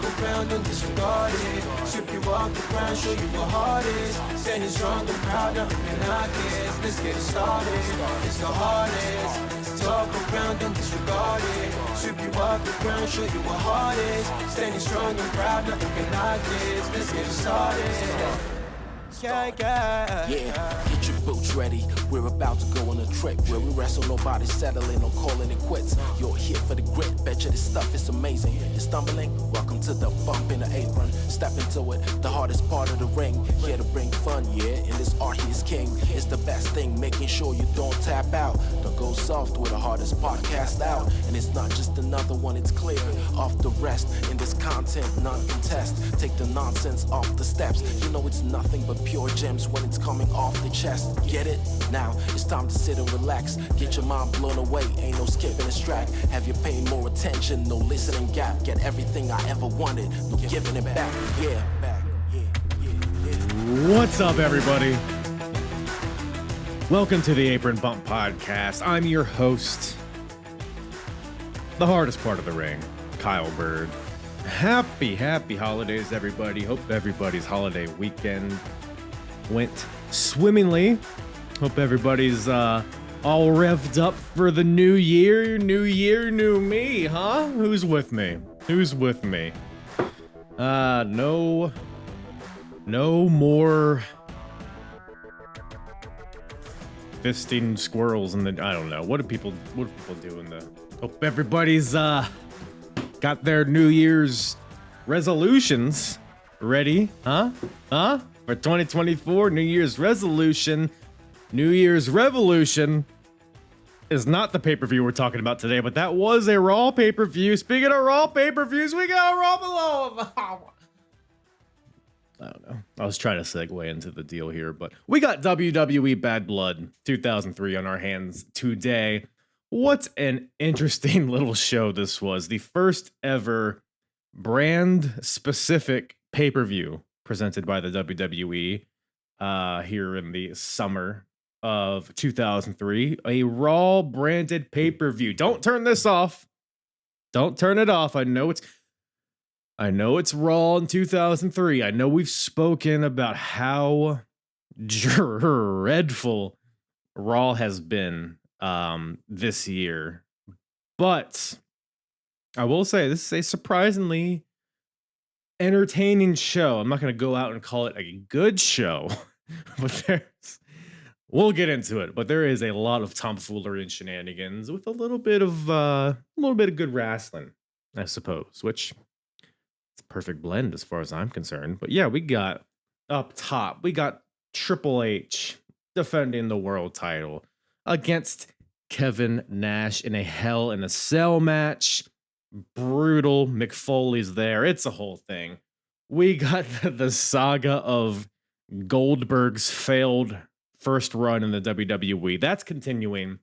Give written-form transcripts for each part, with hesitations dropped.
Talk around and disregard it. Strip you off the ground, show you what heart is. Standing strong and proud, nothing can knock it. Let's get it started, it's the hardest. Talk around and disregard it. Strip you off the ground, show you what heart is. Standing strong and proud, nothing can knock it. Let's get it started. Yeah, get your boots ready. We're about to go on a trip where we wrestle, nobody settling or calling it quits. You're here for the grit, betcha this stuff is amazing. You're stumbling, welcome to the bump in the apron. Step into it, the hardest part of the ring. Here to bring fun, yeah, and this art he is king. It's the best thing, making sure you don't tap out. Don't go soft with the hardest podcast out. And it's not just another one, it's clear. Off the rest, in this content, none contest. Take the nonsense off the steps. You know it's nothing but pure gems when it's coming off the chest. Get it? Now it's time to sit and relax. Get your mind blown away, ain't no skipping this track. Have you paying more attention, no listening gap. Get everything I ever wanted, no giving it back. Yeah. What's up, everybody? Welcome to the Apron Bump Podcast. I'm your host, the hardest part of the ring, Kyle Bird. Happy holidays, everybody. Hope everybody's holiday weekend went swimmingly. Hope everybody's all revved up for the new year. New year, new me, huh? Who's with me? No more fisting squirrels in the, I don't know. What do people do in the, hope everybody's got their New Year's resolutions ready, huh? For 2024, New Year's resolution, New Year's revolution is not the pay-per-view we're talking about today, but that was a Raw pay-per-view. Speaking of Raw pay-per-views, we got Raw below. I don't know. I was trying to segue into the deal here, but we got WWE Bad Blood 2003 on our hands today. What an interesting little show this was. The first ever brand-specific pay-per-view presented by the WWE here in the summer of 2003. A Raw branded pay-per-view. Don't turn this off. Don't turn it off. I know it's Raw in 2003. I know we've spoken about how dreadful Raw has been this year, but I will say this is a surprisingly entertaining show. I'm not going to go out and call it a good show, but we'll get into it. But there is a lot of tomfoolery and shenanigans with a little bit of good wrestling, I suppose, which it's a perfect blend as far as I'm concerned. But yeah, we got up top, we got Triple H defending the world title against Kevin Nash in a Hell in a Cell match. Brutal. McFoley's there. It's a whole thing. We got the saga of Goldberg's failed first run in the WWE. That's continuing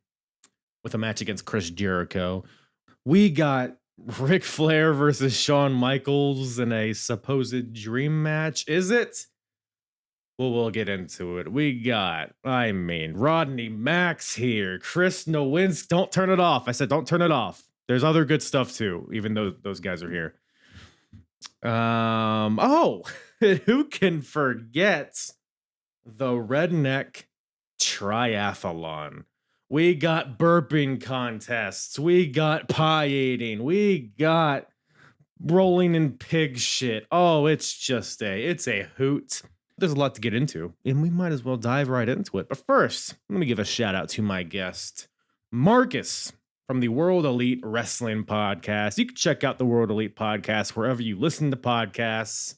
with a match against Chris Jericho. We got Ric Flair versus Shawn Michaels in a supposed dream match. Is it? Well, we'll get into it. We got, Rodney Max here. Chris Nowinski. Don't turn it off. I said don't turn it off. There's other good stuff too, even though those guys are here. Who can forget the Redneck Triathlon? We got burping contests. We got pie eating. We got rolling in pig shit. Oh, it's a hoot. There's a lot to get into, and we might as well dive right into it. But first, let me give a shout out to my guest, Marcus, from the World Elite Wrestling Podcast. You can check out the World Elite Podcast wherever you listen to podcasts,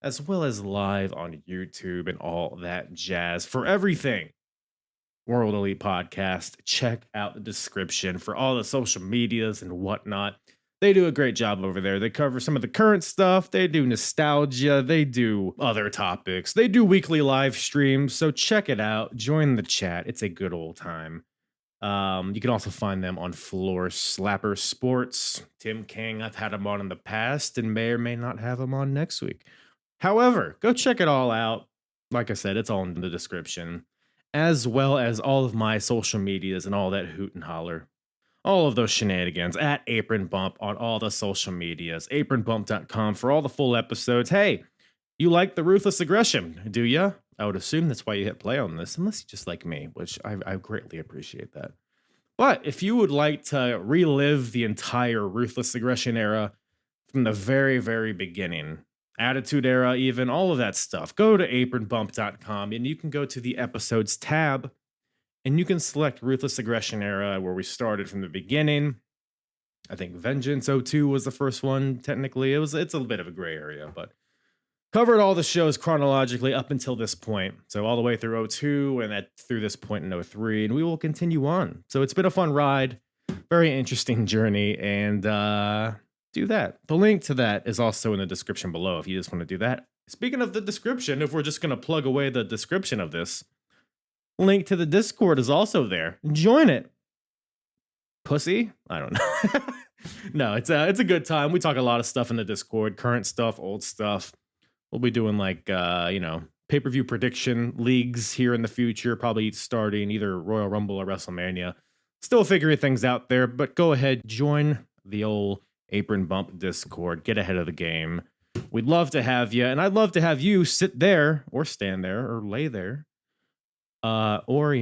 as well as live on YouTube and all that jazz. For everything World Elite Podcast, check out the description for all the social medias and whatnot. They do a great job over there. They cover some of the current stuff. They do nostalgia. They do other topics. They do weekly live streams. So check it out. Join the chat. It's a good old time. You can also find them on Floor Slapper Sports. Tim King, I've had him on in the past and may or may not have him on next week. However, go check it all out. Like I said, it's all in the description, as well as all of my social medias and all that hoot and holler. all of those shenanigans at Apron Bump on all the social medias. Apronbump.com for all the full episodes. Hey, you like the ruthless aggression, do ya? I would assume that's why you hit play on this, unless you just like me, which I greatly appreciate that. But if you would like to relive the entire ruthless aggression era from the very, very beginning, Attitude Era, even all of that stuff, go to apronbump.com and you can go to the episodes tab and you can select Ruthless Aggression Era, where we started from the beginning. I think Vengeance '02 was the first one. Technically, it's a bit of a gray area, but covered all the shows chronologically up until this point. So all the way through '02 and through this point in '03, and we will continue on. So it's been a fun ride, very interesting journey, and do that. The link to that is also in the description below if you just want to do that. Speaking of the description, if we're just going to plug away the description of this, link to the Discord is also there. Join it. Pussy? I don't know. No, it's a good time. We talk a lot of stuff in the Discord, current stuff, old stuff. We'll be doing like pay-per-view prediction leagues here in the future, probably starting either Royal Rumble or WrestleMania. Still figuring things out there, but go ahead, join the old Apron Bump Discord. Get ahead of the game. We'd love to have you, and I'd love to have you sit there or stand there or lay there. Or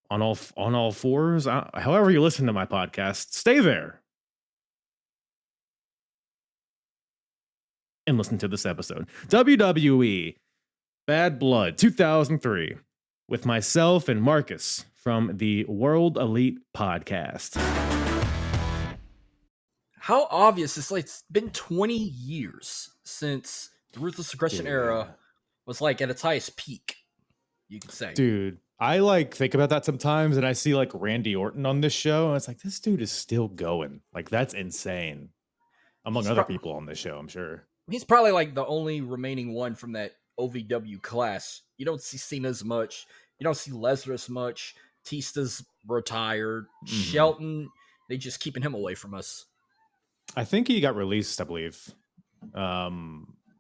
on all fours, however you listen to my podcast, stay there and listen to this episode. WWE Bad Blood 2003 with myself and Marcus from the World Elite Podcast. How obvious! It's been 20 years since the Ruthless Aggression era was like at its highest peak. You could say, dude, I think about that sometimes, and I see like Randy Orton on this show, and it's like, this dude is still going. Like, that's insane. Among other people on this show, I'm sure. He's probably like the only remaining one from that OVW class. You don't see Cena as much. You don't see Lesnar as much. Tista's retired. Shelton, they just keeping him away from us. I think he got released, I believe.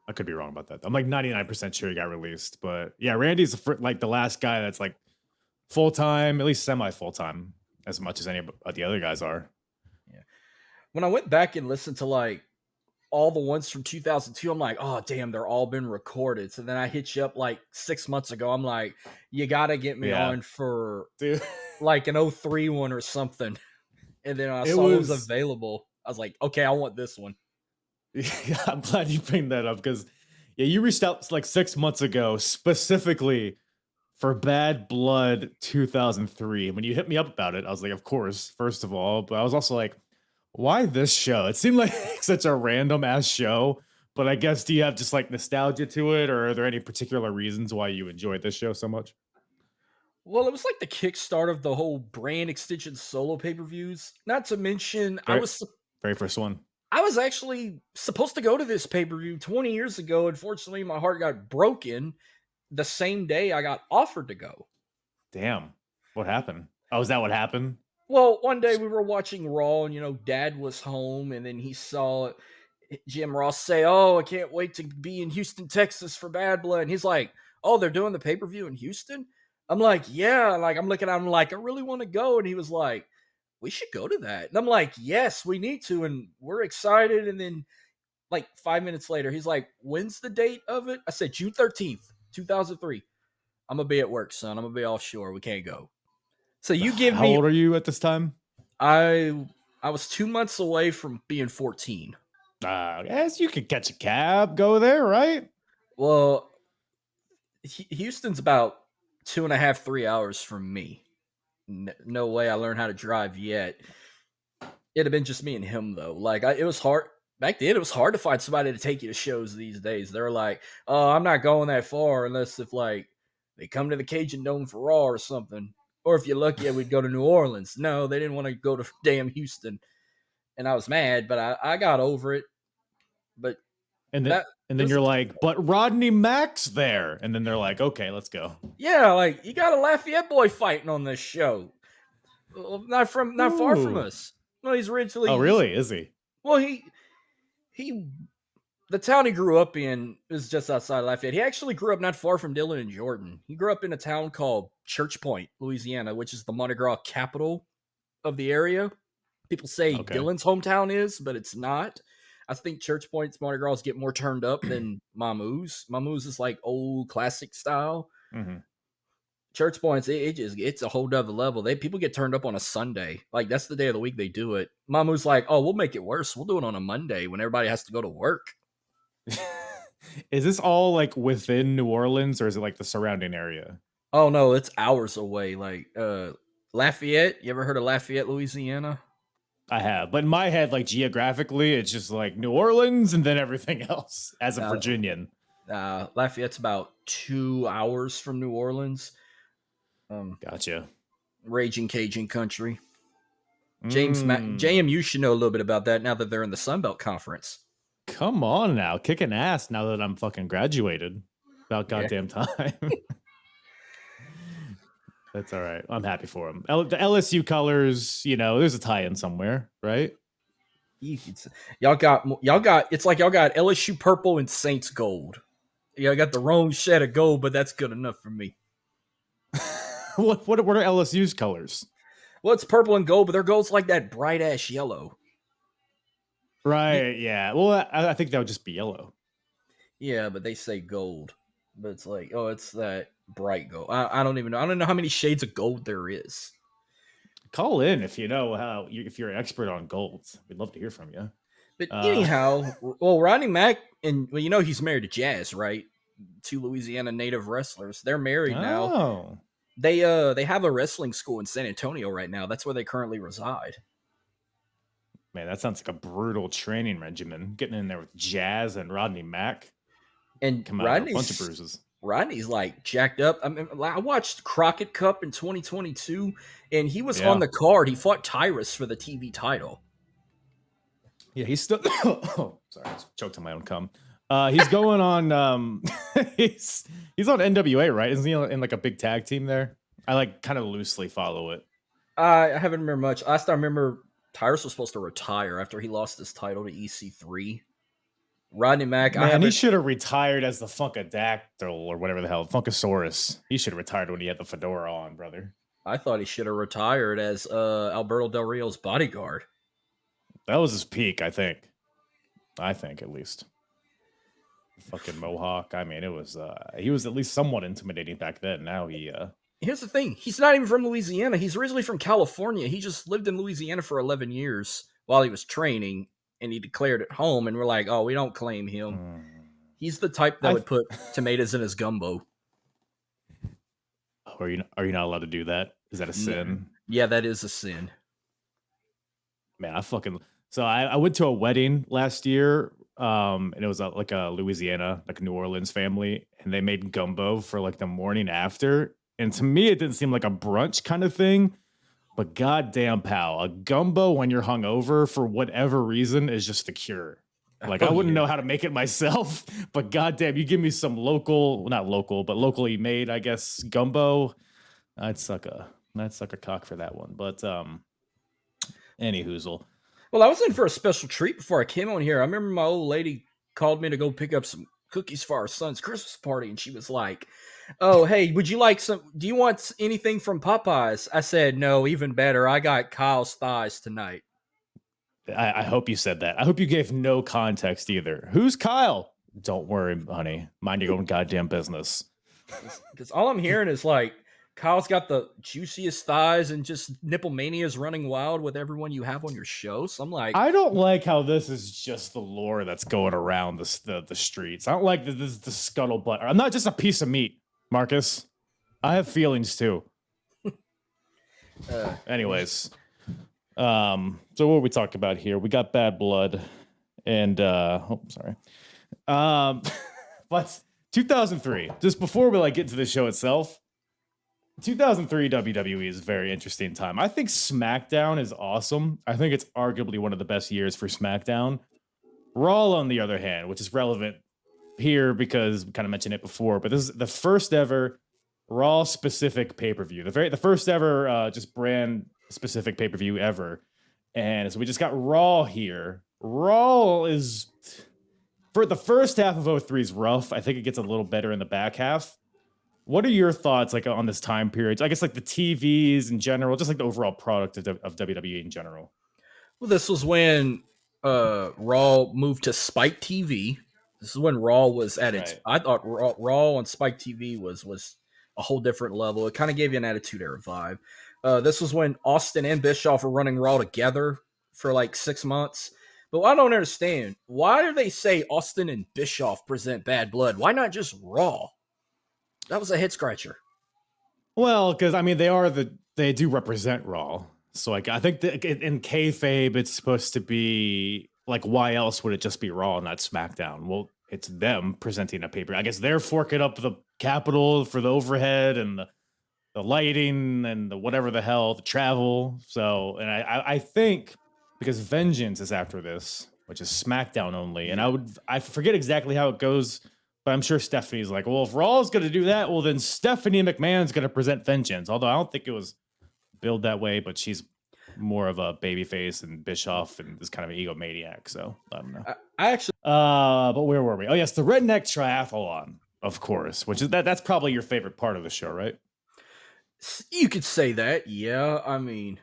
I could be wrong about that. I'm like 99% sure he got released, but yeah, Randy's like the last guy that's like full-time, at least semi-full-time, as much as any of the other guys are. Yeah. When I went back and listened to like all the ones from 2002, I'm like, oh damn, they're all been recorded. So then I hit you up like 6 months ago. I'm like, you gotta get me on for like an 03 one or something. And then I saw it was available. I was like, okay, I want this one. Yeah, I'm glad you bring that up because you reached out like 6 months ago specifically for Bad Blood 2003. When you hit me up about it, I was like, of course, first of all, but I was also like, why this show? It seemed like such a random ass show, but I guess, do you have just like nostalgia to it, or are there any particular reasons why you enjoyed this show so much? Well, it was like the kickstart of the whole brand extension solo pay-per-views. Not to mention, very first one. I was actually supposed to go to this pay-per-view 20 years ago. Unfortunately, my heart got broken the same day I got offered to go. Damn. What happened? Oh, is that what happened? Well, one day we were watching Raw and, Dad was home and then he saw Jim Ross say, oh, I can't wait to be in Houston, Texas for Bad Blood. And he's like, oh, they're doing the pay-per-view in Houston? I'm like, yeah. Like, I'm looking at him like, I really want to go. And he was like, we should go to that. And I'm like, yes, we need to. And we're excited. And then like 5 minutes later, he's like, when's the date of it? I said, June 13th, 2003. I'm going to be at work, son. I'm going to be offshore. We can't go. So you give me... How old are you at this time? I was 2 months away from being 14. I guess you could catch a cab, go there, right? Well, Houston's about 2.5, 3 hours from me. No way I learned how to drive yet. It'd have been just me and him, though. Like, it was hard. Back then, it was hard to find somebody to take you to shows these days. They're like, oh, I'm not going that far unless if, like, they come to the Cajun Dome for Raw or something. Or if you're lucky, we'd go to New Orleans. No, they didn't want to go to damn Houston. And I was mad, but I got over it. But and then you're like, but Rodney Mack's there. And then they're like, okay, let's go. Yeah, like, you got a Lafayette boy fighting on this show. Not far from us. No, he's originally... Oh, really? Is he? Well, the town he grew up in is just outside Lafayette. He actually grew up not far from Dillon and Jordan. He grew up in a town called Church Point, Louisiana, which is the Mardi Gras capital of the area. People say Okay. Dylan's hometown is, but it's not. I think Church Point's Mardi Gras get more turned up than Mamou's. Mamou's is like old classic style. Mhm. Church Point's it's a whole other level. People get turned up on a Sunday. Like that's the day of the week they do it. Mamou's like, oh, we'll make it worse. We'll do it on a Monday when everybody has to go to work. Is this all like within New Orleans or is it like the surrounding area? Oh no, it's hours away. Like Lafayette. You ever heard of Lafayette, Louisiana? I have, but in my head, like geographically, it's just like New Orleans and then everything else as a Virginian. Lafayette's about 2 hours from New Orleans. Gotcha. Raging Cajun country. JMU should know a little bit about that now that they're in the Sun Belt Conference. Come on now, kicking ass now that I'm fucking graduated. About goddamn time. That's all right. I'm happy for him. The LSU colors, there's a tie-in somewhere, right? Y'all got. It's like y'all got LSU purple and Saints gold. Y'all got the wrong shade of gold, but that's good enough for me. What are LSU's colors? Well, it's purple and gold, but their gold's like that bright ass yellow. Right. Yeah. Well, I think that would just be yellow. Yeah, but they say gold. But it's like, oh, it's that bright gold. I don't even know. I don't know how many shades of gold there is. Call in if you know if you're an expert on gold. We'd love to hear from you. But anyhow, well, Rodney Mack and he's married to Jazz, right? Two Louisiana native wrestlers. They're married now. They have a wrestling school in San Antonio right now. That's where they currently reside. Man, that sounds like a brutal training regimen. Getting in there with Jazz and Rodney Mack. And come out with a bunch of bruises. Rodney's like jacked up. I mean, I watched Crockett Cup in 2022, and he was on the card. He fought Tyrus for the TV title. Yeah, he's still. Oh, sorry, I choked on my own cum. He's going on. He's on NWA, right? Isn't he in like a big tag team there? I like kind of loosely follow it. I haven't remember much. Last I remember, Tyrus was supposed to retire after he lost his title to EC3. Rodney Mack, he should have retired as the Funkadactyl or whatever the hell, Funkasaurus. He should have retired when he had the fedora on, brother. I thought he should have retired as Alberto Del Rio's bodyguard. That was his peak, I think. At least. Fucking Mohawk. I mean, it was he was at least somewhat intimidating back then. Now he Here's the thing. He's not even from Louisiana. He's originally from California. He just lived in Louisiana for 11 years while he was training, and he declared it home, and we're like, oh, we don't claim him. He's the type that would put tomatoes in his gumbo. Are you not allowed to do that? Is that a sin? Yeah, that is a sin. Man, so I went to a wedding last year, and it was like a Louisiana, like a New Orleans family, and they made gumbo for like the morning after. And to me, it didn't seem like a brunch kind of thing. But goddamn, pal, a gumbo when you're hungover for whatever reason is just the cure. Like, I wouldn't know how to make it myself, but goddamn, you give me some not local, but locally made, I guess, gumbo. I'd suck a cock for that one. But any hoozle. Well, I was in for a special treat before I came on here. I remember my old lady called me to go pick up some cookies for our son's Christmas party, and she was like, oh, hey, do you want anything from Popeyes? I said, no, even better. I got Kyle's thighs tonight. I hope you said that. I hope you gave no context either. Who's Kyle? Don't worry, honey. Mind your own goddamn business. Because all I'm hearing is like, Kyle's got the juiciest thighs and just nipple mania is running wild with everyone you have on your show. So I'm like, I don't like how this is just the lore that's going around the streets. I don't like this is the scuttlebutt. I'm not just a piece of meat, Marcus. I have feelings too. Anyways, so what are we talking about here? We got Bad Blood, and but 2003. Just before we get into the show itself. 2003 WWE is a very interesting time. I think SmackDown is awesome. I think it's arguably one of the best years for SmackDown. Raw, on the other hand, which is relevant here because we kind of mentioned it before, but this is the first ever Raw specific pay-per-view. The first ever just brand specific pay-per-view ever. And so we just got Raw here. Raw is, for the first half of 03 is rough. I think it gets a little better in the back half. What are your thoughts on this time period? I guess the TVs in general, just the overall product of WWE in general. Well, this was when Raw moved to Spike TV. This is when Raw was at its. Right. I thought Raw on Spike TV was a whole different level. It kind of gave you an Attitude Era vibe. This was when Austin and Bischoff were running Raw together for like 6 months. But what I don't understand, why do they say Austin and Bischoff present Bad Blood? Why not just Raw? That was a head scratcher. Well, because I mean, they do represent Raw. So like, I think that in kayfabe, it's supposed to be like, why else would it just be Raw, not SmackDown? Well, it's them presenting a paper. I guess they're forking up the capital for the overhead and the lighting and the whatever the hell, the travel. So, and I think because Vengeance is after this, which is SmackDown only, and I forget exactly how it goes, but I'm sure Stephanie's like, well, if Raw's going to do that, well, then Stephanie McMahon's going to present Vengeance. Although I don't think it was billed that way, but she's more of a babyface, and Bischoff and is kind of an egomaniac. So I don't know. I actually, But where were we? Oh yes, the Redneck Triathlon, of course, which is that's probably your favorite part of the show, right? you could say that. Yeah, I mean,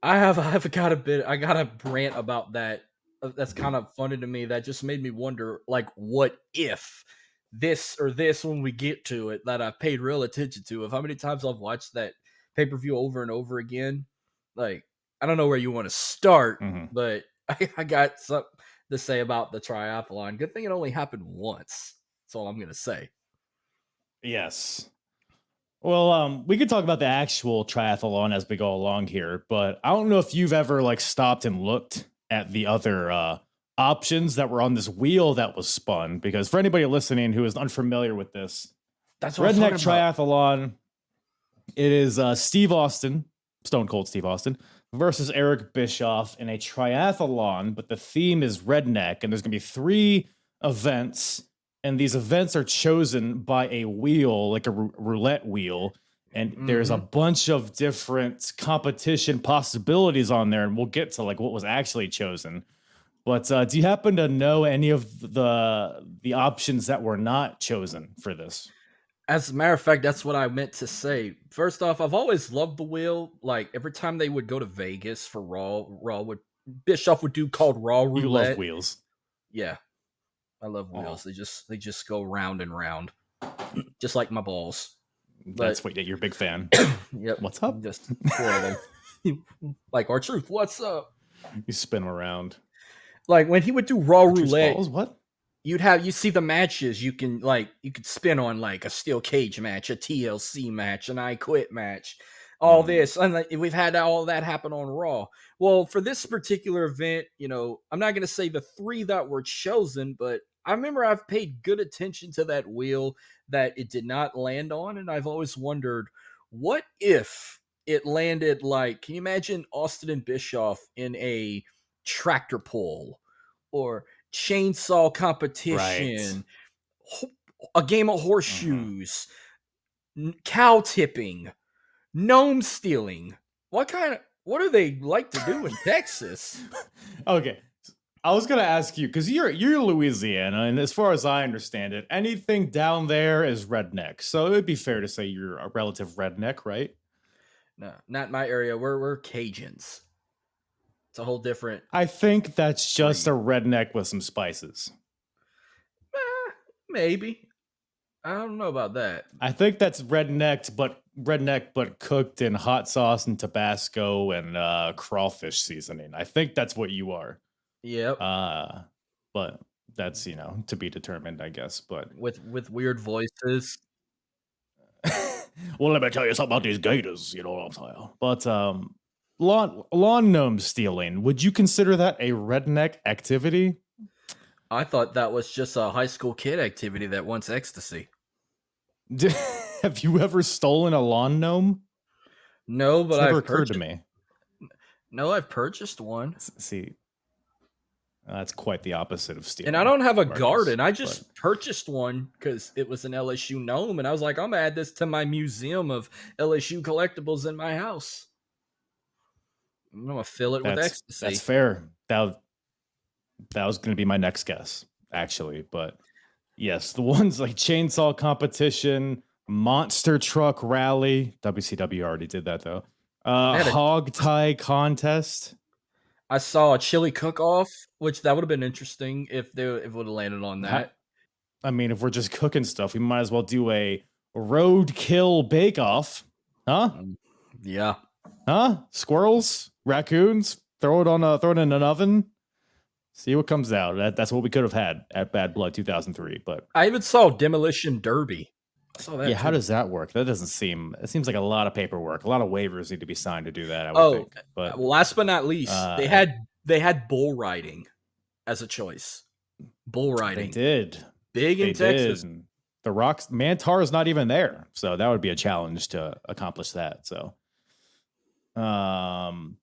I've got I got a rant about that. That's kind of funny to me. That just made me wonder, like, what if this or this when we get to it that I've paid real attention to, of how many times I've watched that pay-per-view over and over again. Like, I don't know where you want to start, but I got something to say about the triathlon. Good thing it only happened once. That's all I'm gonna say. Yes. Well, we could talk about the actual triathlon as we go along here, but I don't know if you've ever like stopped and looked at the other options that were on this wheel that was spun. Because for anybody listening who is unfamiliar with this, That's what Redneck Triathlon, it is Steve Austin, Stone Cold Steve Austin, versus Eric Bischoff in a triathlon, but the theme is redneck, and there's going to be 3 events. And these events are chosen by a wheel, like a roulette wheel. And there's a bunch of different competition possibilities on there. And we'll get to like what was actually chosen. But do you happen to know any of the options that were not chosen for this? As a matter of fact, that's what I meant to say. First off, I've always loved the wheel. Like, every time they would go to Vegas for Bischoff would do called Raw Roulette. You love wheels. Yeah. I love wheels. They just go round and round. Just like my balls. That's what you're a big fan. Yep. What's up? Just 4 of them. Like R-Truth, what's up? You spin them around. Like when he would do Raw Roulette, balls? What? you see the matches you could spin on, like a steel cage match, a TLC match, an I Quit match, all this. And we've had all that happen on Raw. Well, for this particular event, I'm not going to say the 3 that were chosen, but I remember I've paid good attention to that wheel that it did not land on. And I've always wondered, what if it landed like, can you imagine Austin and Bischoff in a tractor pull or chainsaw competition, a game of horseshoes, cow tipping, gnome stealing? What do they like to do in Texas? Okay. I was gonna ask you, because you're Louisiana, and as far as I understand it, anything down there is redneck. So it would be fair to say you're a relative redneck, right? No, not my area. We're Cajuns. It's a whole different. I think that's just a redneck with some spices. Maybe. I don't know about that. I think that's redneck, but cooked in hot sauce and Tabasco and crawfish seasoning. I think that's what you are. Yep. But that's to be determined, I guess. But with weird voices. Well, let me tell you something about these gators. You know what I'm saying? But lawn gnome stealing. Would you consider that a redneck activity? I thought that was just a high school kid activity that wants ecstasy. Have you ever stolen a lawn gnome? No, but it's never occurred to me. No, I've purchased one. See, that's quite the opposite of stealing. And I don't have a garden. I just purchased one because it was an LSU gnome, and I was like, I'm gonna add this to my museum of LSU collectibles in my house. I'm gonna fill it with ecstasy. That's fair. That was gonna be my next guess, actually. But yes, the ones like chainsaw competition, monster truck rally. WCW already did that though. Hog tie contest. I saw a chili cook-off, which that would have been interesting if it would have landed on Ha- that. I mean, if we're just cooking stuff, we might as well do a roadkill bake-off, huh? Mm, yeah. Huh? Squirrels, raccoons, throw it in an oven. See what comes out. That's what we could have had at Bad Blood 2003. But I even saw Demolition Derby. I saw that yeah, how too. does that work? That doesn't seem. It seems like a lot of paperwork. A lot of waivers need to be signed to do that. I would Oh, think. But last but not least, they uh, had bull riding as a choice. Bull they riding. did. Big in They Texas. did. And the Rock's Mantar is not even there, so that would be a challenge to accomplish that. So,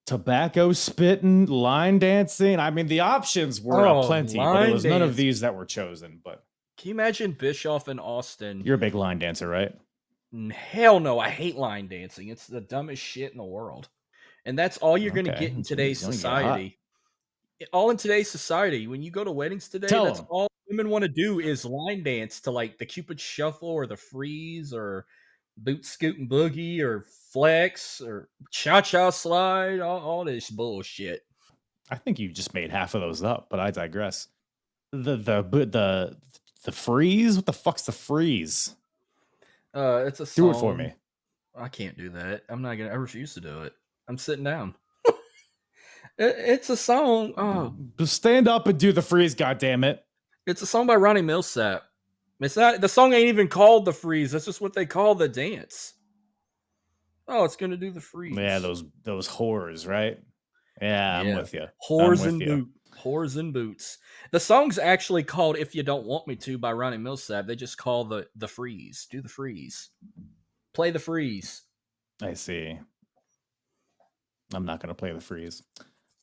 tobacco spitting, line dancing. I mean, the options were aplenty, but there line was none of dance. these that were chosen. But Can you imagine Bischoff and Austin? you're a big line dancer, right? Hell no, I hate line dancing. It's the dumbest shit in the world. And that's all you're going to Okay, get in jeez, today's you only get hot. society. All in today's society, when you go to weddings today, Tell that's 'em. all women want to do is line dance to like the Cupid Shuffle or the Freeze or Boot Scoot and Boogie or Flex or Cha Cha Slide, all this bullshit. I think you just made half of those up, but I digress. The freeze. What the fuck's the freeze? It's a Do song. it for me. I can't do that. I refuse to do it. I'm sitting down. It's a song. Oh, Just stand up and do the freeze. God damn it! it's a song by Ronnie Millsap. It's not the song ain't even called the freeze. That's just what they call the dance. Oh, it's gonna do the freeze. Yeah, those whores, right? Yeah, I'm with you. Whores and boots. The song's actually called "If You Don't Want Me To" by Ronnie Millsap. They just call the freeze. Do the freeze. Play the freeze. I see. I'm not gonna play the freeze.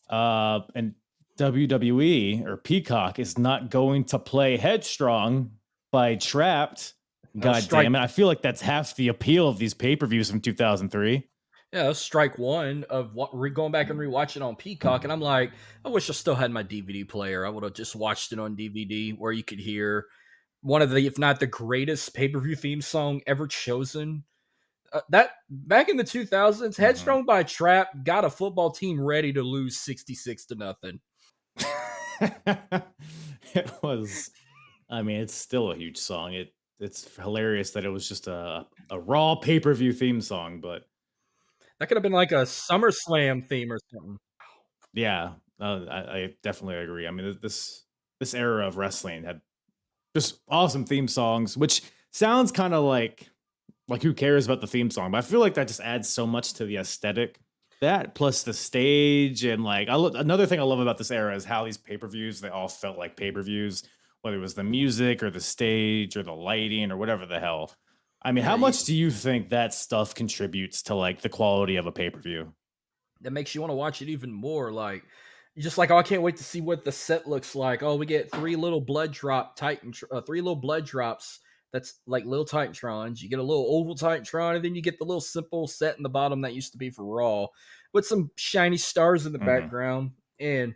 And WWE or Peacock is not going to play Headstrong by Trapped. God damn it. I feel like that's half the appeal of these pay-per-views from 2003. Yeah, that's strike one of what going back and rewatching on Peacock. And I'm like, I wish I still had my DVD player. I would have just watched it on DVD where you could hear one of the, if not the greatest pay-per-view theme song ever chosen. That back in the 2000s, Headstrong by Trap got a football team ready to lose 66-0. It was, I mean, it's still a huge song. It's hilarious that it was just a Raw pay-per-view theme song, but that could have been like a SummerSlam theme or something. Yeah, I definitely agree. I mean, this era of wrestling had just awesome theme songs, which sounds kind of like who cares about the theme song? But I feel like that just adds so much to the aesthetic. That plus the stage and like another thing I love about this era is how these pay-per-views, they all felt like pay-per-views, whether it was the music or the stage or the lighting or whatever the hell. I mean, how much do you think that stuff contributes to like the quality of a pay-per-view? That makes you want to watch it even more. Like, you're just like, oh, I can't wait to see what the set looks like. Oh, we get three little blood drops. That's like little Titantrons. You get a little oval Titantron, and then you get the little simple set in the bottom that used to be for Raw with some shiny stars in the background. And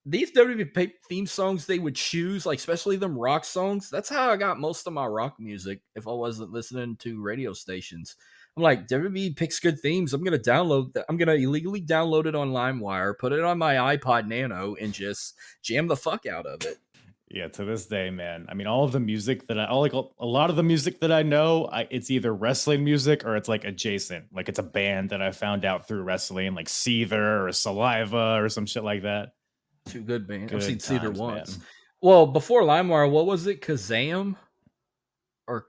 these WWE theme songs they would choose, like especially them rock songs, that's how I got most of my rock music if I wasn't listening to radio stations. I'm like, WWE picks good themes. I'm going to download that. I'm going to illegally download it on LimeWire, put it on my iPod Nano, and just jam the fuck out of it. Yeah, to this day, man. I mean, all of the music that a lot of the music that I know, it's either wrestling music or it's like adjacent. Like it's a band that I found out through wrestling, like Seether or Saliva or some shit like that. Two good bands. Good I've seen Seether times, once. man. Well, before LimeWire, what was it? Kazam? Or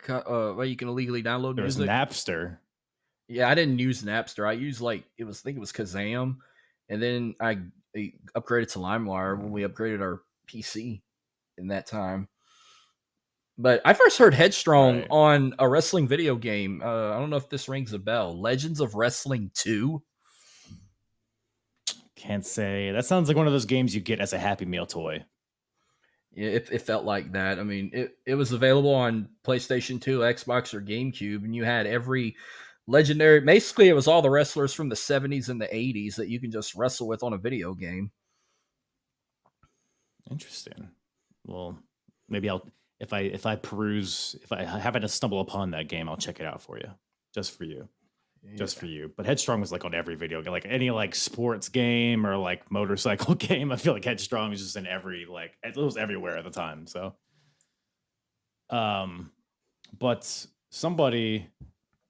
where you can illegally download There was music? Napster. Yeah, I didn't use Napster. I used I think it was Kazam, and then I upgraded to LimeWire when we upgraded our PC in that time. But I first heard Headstrong on a wrestling video game. I don't know if this rings a bell. Legends of Wrestling 2. Can't say. That sounds like one of those games you get as a Happy Meal toy. Yeah, it felt like that. I mean, it was available on PlayStation 2, Xbox, or GameCube, and you had every legendary. Basically, it was all the wrestlers from the 70s and the 80s that you can just wrestle with on a video game. Interesting. Well, maybe if I happen to stumble upon that game, I'll check it out for you, just for you. just for you. But Headstrong was like on every video game, like any like sports game or like motorcycle game. I feel like Headstrong was just in every like it was everywhere at the time. So, but somebody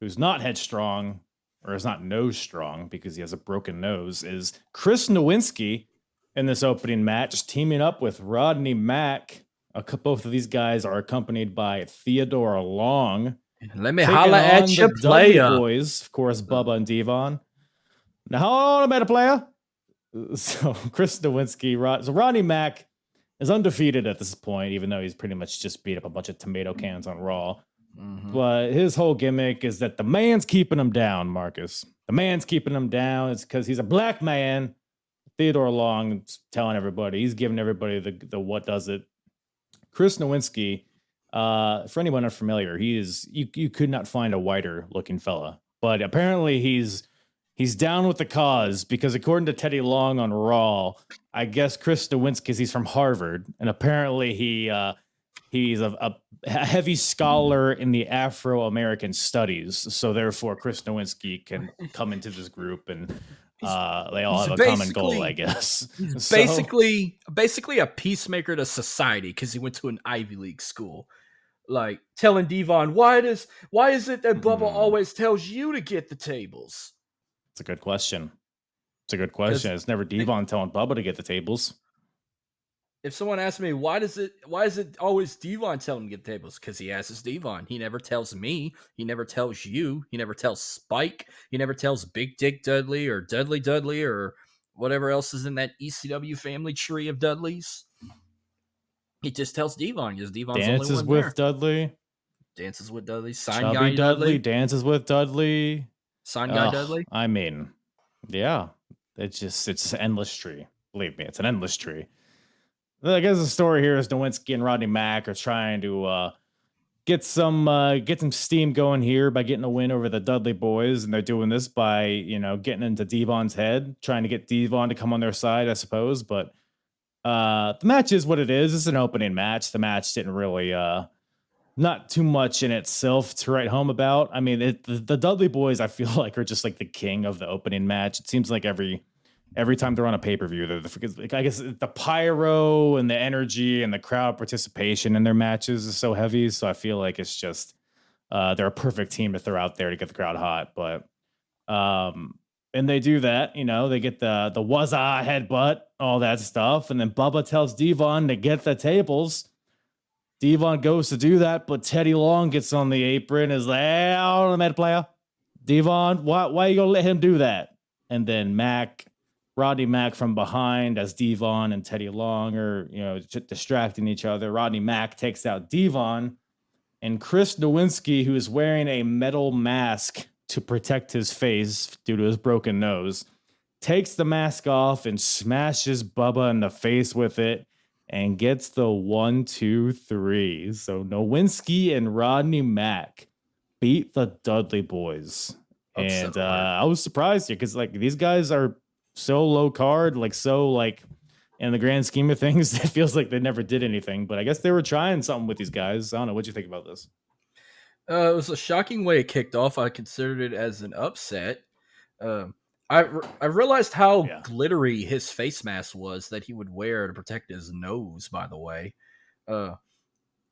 who's not headstrong or is not nose strong because he has a broken nose is Chris Nowinski in this opening match, teaming up with Rodney Mack. Both of these guys are accompanied by Theodore Long. Let me holla at you, player. Boys, of course, Bubba and Devon. Now, hold on, meta player. So Chris Nowinski, so Rodney Mack is undefeated at this point, even though he's pretty much just beat up a bunch of tomato cans on Raw. But his whole gimmick is that the man's keeping him down, Marcus. The man's keeping him down. It's because he's a black man. Theodore Long is telling everybody. He's giving everybody the what does it. Chris Nowinski, for anyone unfamiliar, you could not find a whiter looking fella. But apparently he's down with the cause because according to Teddy Long on Raw, I guess Chris Nowinski, he's from Harvard, and apparently he's a heavy scholar in the Afro-American studies. So therefore, Chris Nowinski can come into this group and they all have a common goal, I guess. He's basically a peacemaker to society because he went to an Ivy League school. Like telling Devon, why is it that Bubba always tells you to get the tables? It's a good question. It's never Devon telling Bubba to get the tables. If someone asks me, why is it always Devon telling him to get the tables? Because he asks Devon. He never tells me. He never tells you. He never tells Spike. He never tells Big Dick Dudley or Dudley or whatever else is in that ECW family tree of Dudleys. He just tells Devon because Devon's dances only one with there. Dudley. Dances with Dudley. Sign Chubby guy Dudley. Dances with Dudley. Sign guy Dudley. I mean, yeah. It's an endless tree. Believe me, it's an endless tree. I guess the story here is Nowinski and Rodney Mack are trying to get some steam going here by getting a win over the Dudley boys, and they're doing this by getting into Devon's head, trying to get Devon to come on their side, I suppose. But the match is what it is. It's an opening match. The match didn't really not too much in itself to write home about. I mean, the Dudley boys, I feel like, are just like the king of the opening match. It seems like every time they're on a pay-per-view, I guess the pyro and the energy and the crowd participation in their matches is so heavy. So I feel like it's just they're a perfect team to throw out there to get the crowd hot. But and they do that, they get the wazza headbutt, all that stuff, and then Bubba tells Devon to get the tables. Devon goes to do that, but Teddy Long gets on the apron, is like, hey, hold on, player. Devon, why are you gonna let him do that? And then Rodney Mack from behind, as Devon and Teddy Long are, distracting each other. Rodney Mack takes out Devon, and Chris Nowinski, who is wearing a metal mask to protect his face due to his broken nose, takes the mask off and smashes Bubba in the face with it and gets the 1, 2, 3. So Nowinski and Rodney Mack beat the Dudley boys. And I was surprised here because these guys are so low card, in the grand scheme of things, it feels like they never did anything. But I guess they were trying something with these guys. I don't know. What do you think about this? It was a shocking way it kicked off. I considered it as an upset. I realized how glittery his face mask was that he would wear to protect his nose, by the way.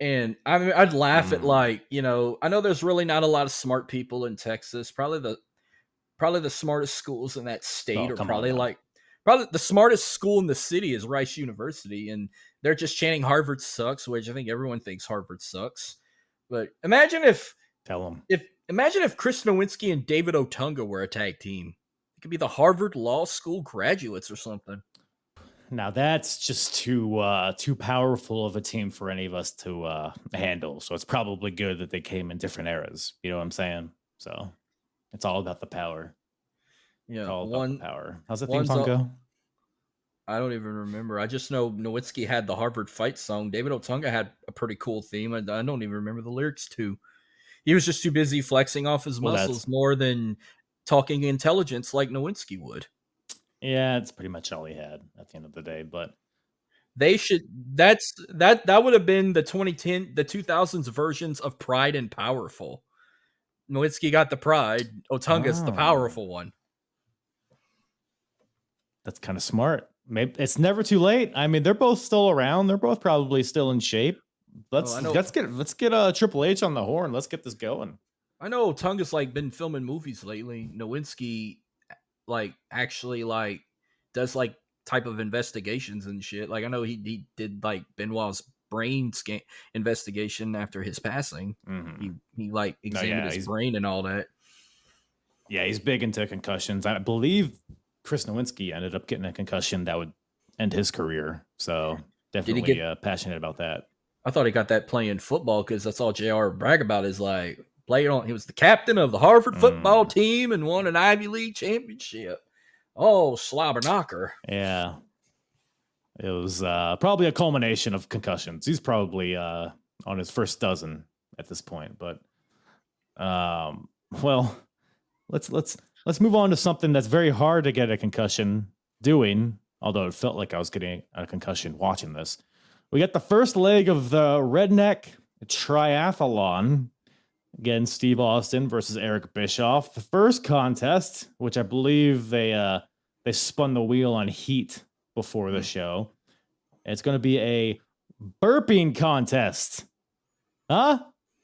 And I mean, I'd laugh at I know there's really not a lot of smart people in Texas. Probably the smartest schools in that state are probably the smartest school in the city is Rice University, and they're just chanting Harvard sucks, which I think everyone thinks Harvard sucks. But imagine if Chris Nowinski and David Otunga were a tag team. It could be the Harvard Law School graduates or something. Now that's just too powerful of a team for any of us to handle. So it's probably good that they came in different eras. You know what I'm saying? So it's all about the power. Yeah, about the power. How's the theme song go? I don't even remember. I just know Nowinski had the Harvard fight song. David Otunga had a pretty cool theme. I don't even remember the lyrics to. He was just too busy flexing off his muscles more than talking intelligence like Nowinski would. Yeah, it's pretty much all he had at the end of the day. But they should. That would have been the 2010, the 2000s versions of Pride and Powerful. Nowinski got the pride. Otunga's the powerful one. That's kind of smart. Maybe it's never too late. I mean, they're both still around. They're both probably still in shape. Let's get Triple H on the horn. Let's get this going. I know Otunga's like been filming movies lately. Nowinski like actually like does like type of investigations and shit. Like I know he did like Benoit's brain scan investigation after his passing. Mm-hmm. He like examined his brain and all that. Yeah, he's big into concussions. I believe Chris Nowinski ended up getting a concussion that would end his career. So definitely passionate about that. I thought he got that playing football because that's all JR brag about is like playing on. He was the captain of the Harvard football team and won an Ivy League championship. Oh, slobber knocker. Yeah. It was probably a culmination of concussions. He's probably on his first dozen at this point. But, well, let's move on to something that's very hard to get a concussion doing, although it felt like I was getting a concussion watching this. We got the first leg of the Redneck Triathlon. Again, Steve Austin versus Eric Bischoff. The first contest, which I believe they spun the wheel on heat before the show. It's going to be a burping contest. Huh?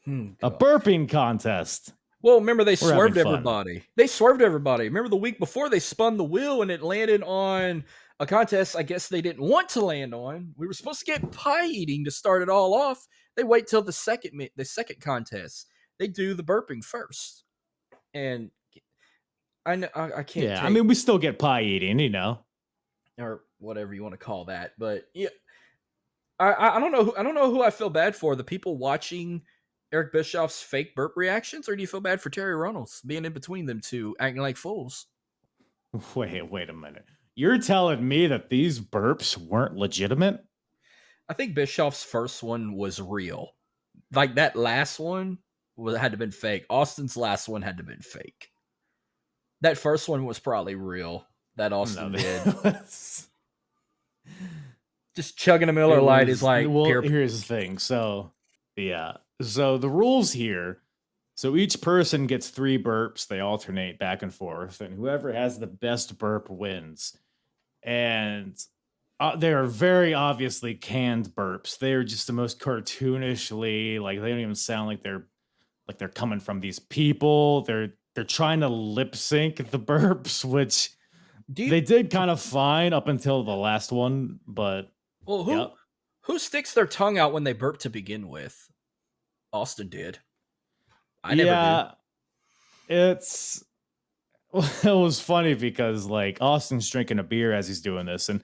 A burping contest. Well, remember they swerved everybody. They swerved everybody. Remember the week before they spun the wheel and it landed on a contest I guess they didn't want to land on. We were supposed to get pie eating to start it all off. They wait till the second contest. They do the burping first. And I can't. Yeah, I mean we still get pie eating, you know, or whatever you want to call that. But yeah, I don't know. I don't know who I feel bad for. The people watching Eric Bischoff's fake burp reactions, or do you feel bad for Terry Runnels being in between them two, acting like fools? Wait a minute. You're telling me that these burps weren't legitimate? I think Bischoff's first one was real. Like that last one had to have been fake. Austin's last one had to have been fake. That first one was probably real. That Austin did. Just chugging a Miller Lite is like... Well, here's the thing. So, yeah. So the rules here. So each person gets 3 burps. They alternate back and forth. And whoever has the best burp wins. And they are very obviously canned burps. They are just the most cartoonishly... Like, they don't even sound like they're coming from these people. They're trying to lip sync the burps, which... They did kind of fine up until the last one, but... Well, who sticks their tongue out when they burp to begin with? Austin did. I never did. It was funny because, like, Austin's drinking a beer as he's doing this, and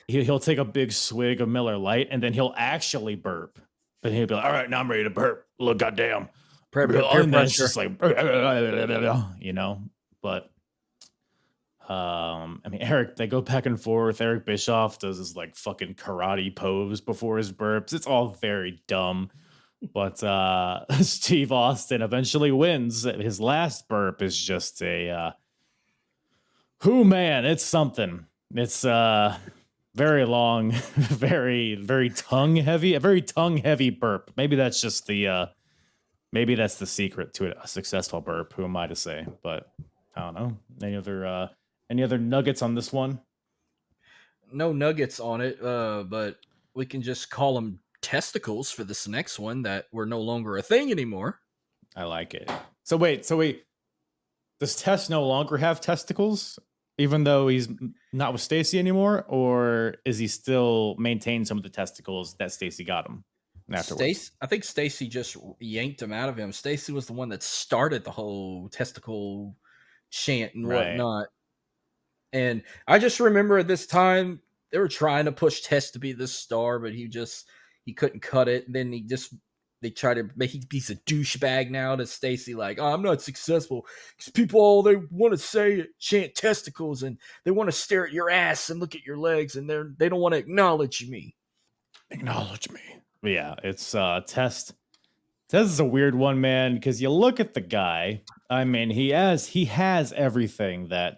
he'll take a big swig of Miller Lite, and then he'll actually burp. But he'll be like, all right, now I'm ready to burp. Look, goddamn. It's just like, you know, but... I mean, they go back and forth. Eric Bischoff does this like fucking karate pose before his burps. It's all very dumb. But Steve Austin eventually wins. His last burp is just a man, it's something. It's very long, very, very tongue heavy, a very tongue heavy burp. Maybe that's just the secret to a successful burp. Who am I to say? But I don't know. Any other nuggets on this one? No nuggets on it, but we can just call them testicles for this next one that were no longer a thing anymore. I like it. So wait. Does Tess no longer have testicles, even though he's not with Stacey anymore? Or is he still maintain some of the testicles that Stacey got him afterwards? I think Stacey just yanked him out of him. Stacey was the one that started the whole testicle chant and whatnot. And I just remember at this time, they were trying to push Tess to be this star, but he couldn't cut it. And then they tried to make he's a douchebag now to Stacey, like, oh, I'm not successful. Because people, all they want to say chant testicles and they want to stare at your ass and look at your legs and they don't want to acknowledge me. Acknowledge me. But yeah, it's Tess. Tess is a weird one, man, because you look at the guy. I mean, he has everything that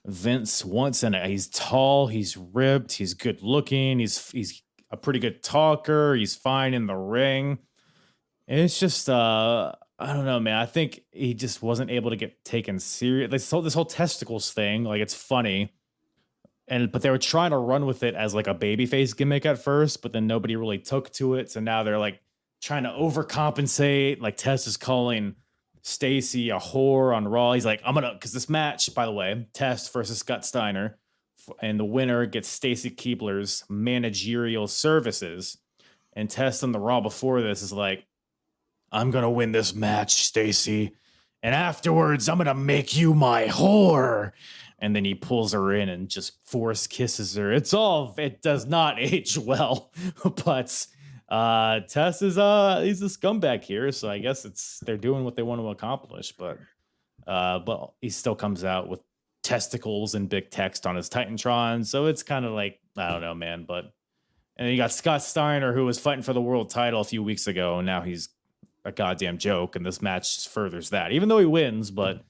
Vince wants in it. He's tall, he's ripped, he's good looking, he's a pretty good talker, he's fine in the ring. And it's just I don't know, man. I think he just wasn't able to get taken serious. This whole testicles thing, like it's funny, but they were trying to run with it as like a babyface gimmick at first, but then nobody really took to it. So now they're like trying to overcompensate. Like Test is calling Stacey a whore on Raw. He's like, because this match, by the way, Test versus Scott Steiner, and the winner gets Stacey Keebler's managerial services. And Test on the Raw before this is like, I'm going to win this match, Stacey. And afterwards, I'm going to make you my whore. And then he pulls her in and just force kisses her. It does not age well. But Tess is he's a scumbag here. So I guess they're doing what they want to accomplish. But he still comes out with testicles and big text on his Titantron. So it's kind of like, I don't know, man. And then you got Scott Steiner, who was fighting for the world title a few weeks ago. And now he's a goddamn joke, and this match just furthers that. Even though he wins, but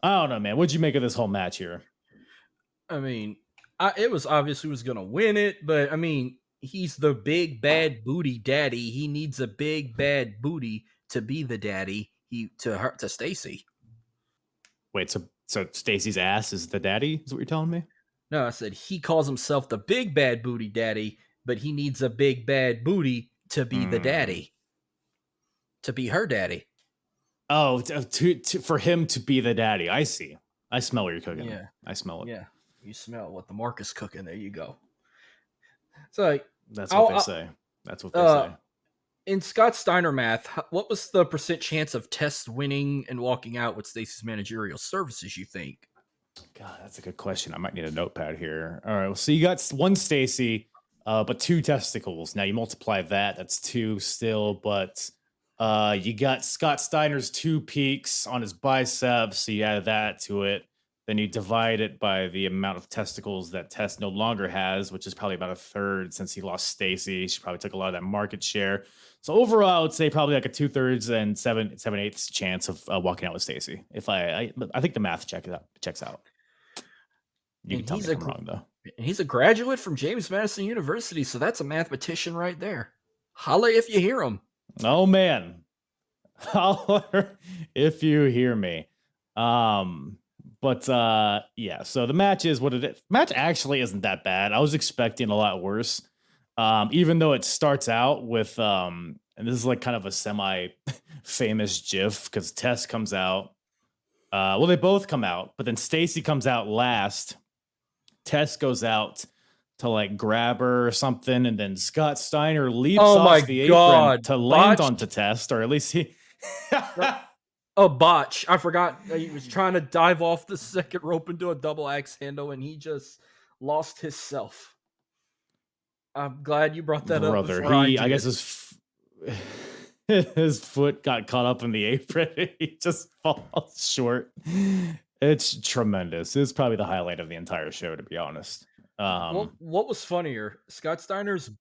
I don't know, man. What'd you make of this whole match here? I mean, it was obviously was gonna win it, but I mean, he's the big bad booty daddy. He needs a big bad booty to be the daddy. To Stacey. Wait, so Stacey's ass is the daddy? Is what you're telling me? No, I said he calls himself the big bad booty daddy, but he needs a big bad booty to be the daddy. To be her daddy. Oh, for him to be the daddy. I see. I smell what you're cooking. Yeah. I smell it. Yeah. You smell what the Mark is cooking. There you go. It's like, that's what they say. That's what they say. In Scott Steiner math, what was the % chance of Test winning and walking out with Stacey's managerial services, you think? God, that's a good question. I might need a notepad here. All right. Well, so you got one Stacey, but 2 testicles. Now you multiply that. That's 2 still, but you got Scott Steiner's 2 peaks on his biceps, so you add that to it. Then you divide it by the amount of testicles that Test no longer has, which is probably about a third since he lost Stacey. She probably took a lot of that market share. So overall, I would say probably like a 2/3 and 7/8 chance of walking out with Stacey. If I think the math checks out. You can tell me if I'm wrong though. He's a graduate from James Madison University, so that's a mathematician right there. Holla if you hear him. Oh man, holler if you hear me. But yeah. So the match is what it is. Match actually isn't that bad. I was expecting a lot worse. Even though it starts out with and this is like kind of a semi-famous GIF because Tess comes out. Well, they both come out, but then Stacey comes out last. Tess goes out to like grab her or something, and then Scott Steiner leaps off the apron to land onto Tess, or at least he. A botch. I forgot he was trying to dive off the second rope into a double axe handle, and he just lost himself. I'm glad you brought that up. I guess his foot got caught up in the apron. He just falls short. It's tremendous. It's probably the highlight of the entire show, to be honest. What was funnier, Scott Steiner's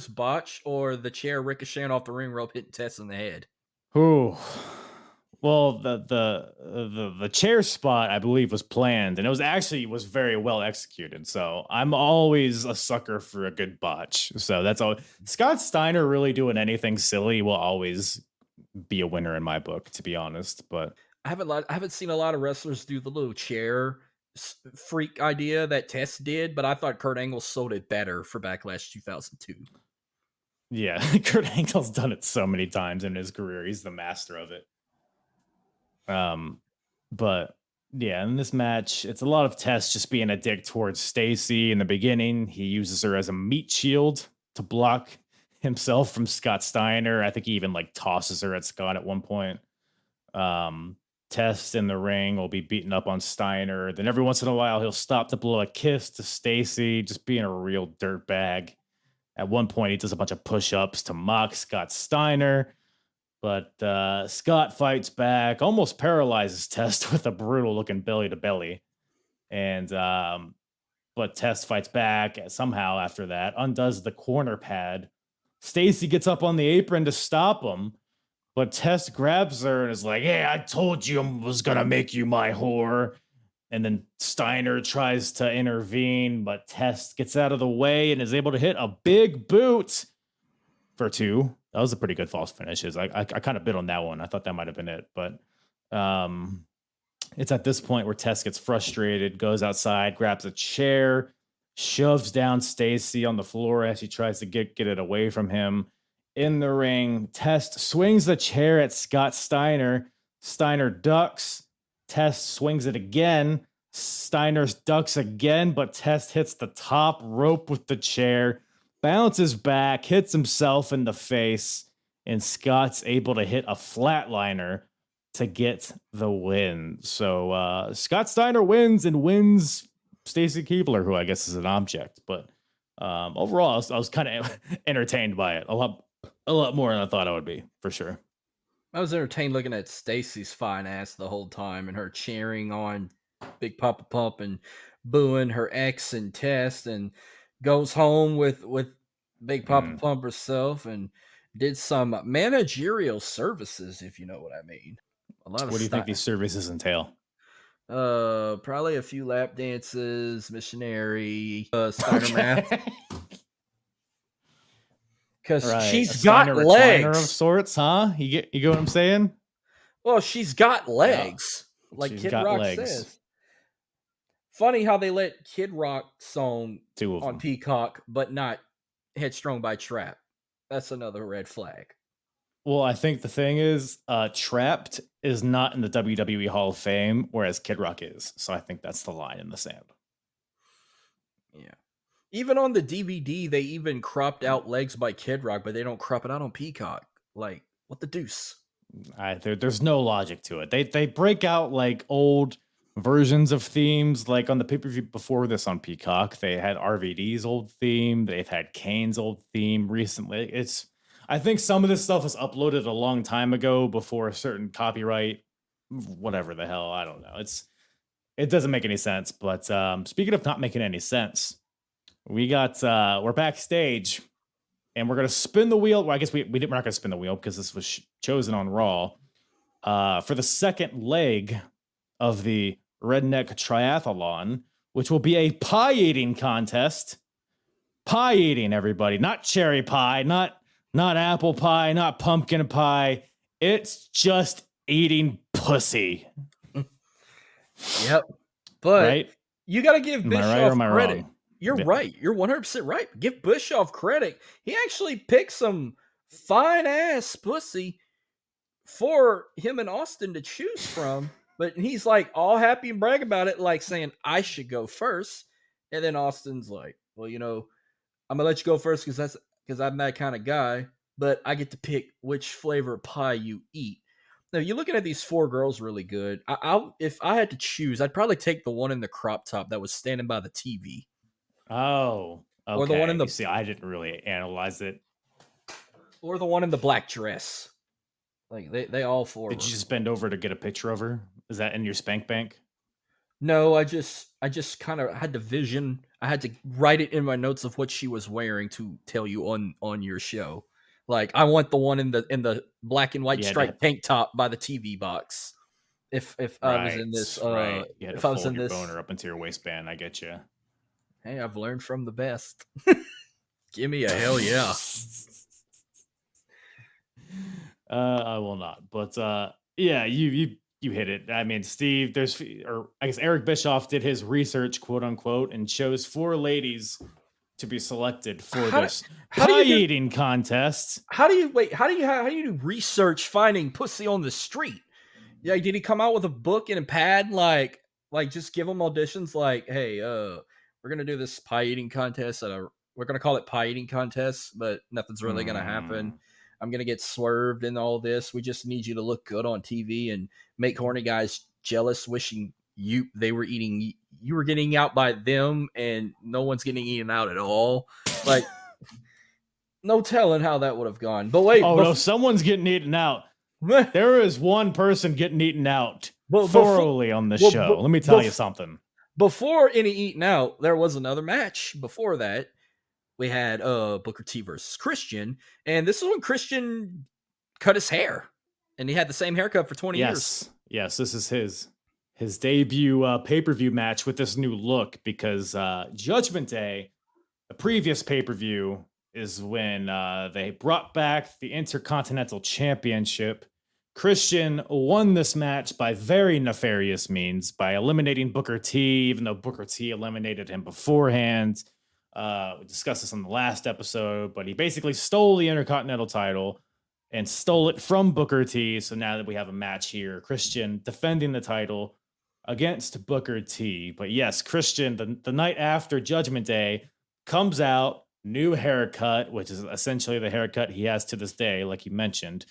botch or the chair ricocheting off the ring rope hitting Tess in the head? Ooh. Well, the chair spot, I believe, was planned, and it was very well executed. So I'm always a sucker for a good botch. So that's all. Scott Steiner really doing anything silly will always be a winner in my book, to be honest. But I haven't seen a lot of wrestlers do the little chair freak idea that Tess did, but I thought Kurt Angle sold it better for Backlash 2002. Yeah, Kurt Angle's done it so many times in his career. He's the master of it. But yeah, in this match, it's a lot of Tess just being a dick towards Stacey in the beginning. He uses her as a meat shield to block himself from Scott Steiner. I think he even like tosses her at Scott at one point. Tess in the ring will be beating up on Steiner. Then every once in a while, he'll stop to blow a kiss to Stacey, just being a real dirtbag. At one point, he does a bunch of push-ups to mock Scott Steiner. But Scott fights back, almost paralyzes Tess with a brutal-looking belly-to-belly. And but Tess fights back somehow after that, undoes the corner pad. Stacey gets up on the apron to stop him, but Tess grabs her and is like, "Hey, I told you I was going to make you my whore." And then Steiner tries to intervene, but Tess gets out of the way and is able to hit a big boot for 2. That was a pretty good false finishes. I kind of bid on that one. I thought that might have been it, but it's at this point where Tess gets frustrated, goes outside, grabs a chair, shoves down Stacey on the floor as she tries to get it away from him. In the ring, Tess swings the chair at Scott Steiner. Steiner ducks. Tess swings it again. Steiner ducks again, but Tess hits the top rope with the chair, bounces back, hits himself in the face, and Scott's able to hit a flatliner to get the win. So Scott Steiner wins Stacey Keebler, who I guess is an object. But overall, I was kind of entertained by it. A lot more than I thought I would be, for sure. I was entertained looking at Stacey's fine ass the whole time and her cheering on Big Papa Pump and booing her ex and Tess, and goes home with Big Papa Pump herself and did some managerial services, if you know what I mean. A lot of What do you think these services entail? Probably a few lap dances, missionary, Steiner math. Because she's got legs of sorts, huh? You get what I'm saying? Well, she's got legs, like Kid Rock says. Funny how they let Kid Rock song on Peacock, but not Headstrong by Trap. That's another red flag. Well, I think the thing is, Trapped is not in the WWE Hall of Fame, whereas Kid Rock is. So I think that's the line in the sand. Yeah. Even on the DVD, they even cropped out legs by Kid Rock, but they don't crop it out on Peacock. Like, what the deuce? There's no logic to it. They break out like old versions of themes, like on the pay-per-view before this on Peacock. They had RVD's old theme. They've had Kane's old theme recently. I think some of this stuff was uploaded a long time ago before a certain copyright, whatever the hell. I don't know. It doesn't make any sense. But speaking of not making any sense, we're backstage and we're going to spin the wheel. Well, I guess we're not going to spin the wheel because this was chosen on Raw for the second leg of the Redneck Triathlon, which will be a pie eating contest. Pie eating, everybody, not cherry pie, not apple pie, not pumpkin pie. It's just eating pussy. Yep. But right? You got to give Bischoff credit. Wrong? You're right. You're 100% right. Give Bischoff credit. He actually picked some fine ass pussy for him and Austin to choose from. But he's like all happy and brag about it, like saying, I should go first. And then Austin's like, well, I'm going to let you go first because I'm that kind of guy, but I get to pick which flavor pie you eat. Now, you're looking at these four girls really good. If I had to choose, I'd probably take the one in the crop top that was standing by the TV. Oh, okay. Or the one in the... See, I didn't really analyze it. Or the one in the black dress. Like, they all four. Did you just bend over to get a picture of her? Is that in your spank bank? No, I just kind of had to vision. I had to write it in my notes of what she was wearing to tell you on your show. Like, I want the one in the black and white striped tank top by the TV box. If I was in this, you had if to I was fold in your this boner up into your waistband, I get you. Hey, I've learned from the best. Give me a hell yeah. I will not, but yeah, you hit it. I mean, Steve, I guess Eric Bischoff did his research, quote unquote, and chose 4 ladies to be selected for this pie eating contest. How do you do research finding pussy on the street? Yeah, did he come out with a book and a pad, like just give them auditions, like, hey, we're gonna do this pie eating contest we're gonna call it pie eating contest, but nothing's really gonna happen. I'm gonna get swerved in all this. We just need you to look good on TV and make horny guys jealous, wishing you were getting out by them, and no one's getting eaten out at all. Like, no telling how that would have gone. But wait, no, someone's getting eaten out. There is one person getting eaten out thoroughly on the show. Let me tell you something. Before any eating out, there was another match. Before that, we had Booker T versus Christian, and this is when Christian cut his hair, and he had the same haircut for 20 years. Yes, this is his debut pay-per-view match with this new look, because Judgment Day, the previous pay-per-view, is when they brought back the Intercontinental Championship. Christian won this match by very nefarious means by eliminating Booker T, even though Booker T eliminated him beforehand. We discussed this on the last episode, but he basically stole the Intercontinental title and stole it from Booker T. So now that we have a match here, Christian defending the title against Booker T. But yes, Christian, the night after Judgment Day, comes out, new haircut, which is essentially the haircut he has to this day, like you mentioned.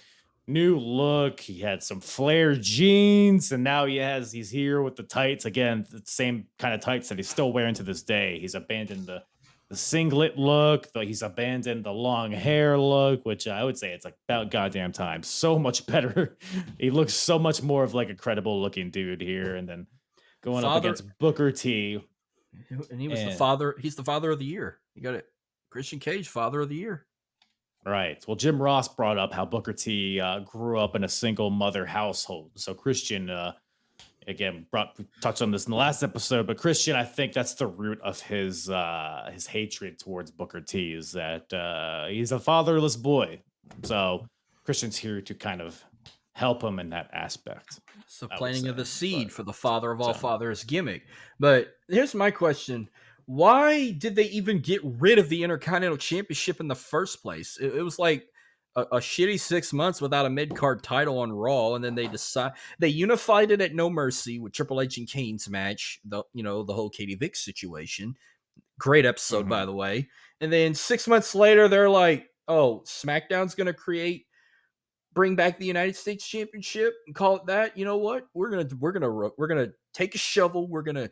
New look. He had some Flair jeans, and now he's here with the tights again, the same kind of tights that he's still wearing to this day. He's abandoned the singlet look, though he's abandoned the long hair look, which I would say it's like about goddamn time. So much better. He looks so much more of like a credible looking dude here, and then going up against Booker T. And he was the father. He's the father of the year. You got it. Christian Cage, father of the year. Right. Well, Jim Ross brought up how Booker T grew up in a single mother household. So Christian, again, touched on this in the last episode, but Christian, I think that's the root of his hatred towards Booker T, is that he's a fatherless boy. So Christian's here to kind of help him in that aspect. So planting of the seed for the father of all fathers gimmick. But here's my question. Why did they even get rid of the Intercontinental Championship in the first place? It was like a shitty 6 months without a mid-card title on Raw, and then they unified it at No Mercy with Triple H and Kane's match, the whole Katie Vick situation. Great episode, by the way. And then 6 months later, they're like, oh, SmackDown's going to bring back the United States Championship and call it that. You know what? We're gonna take a shovel. We're gonna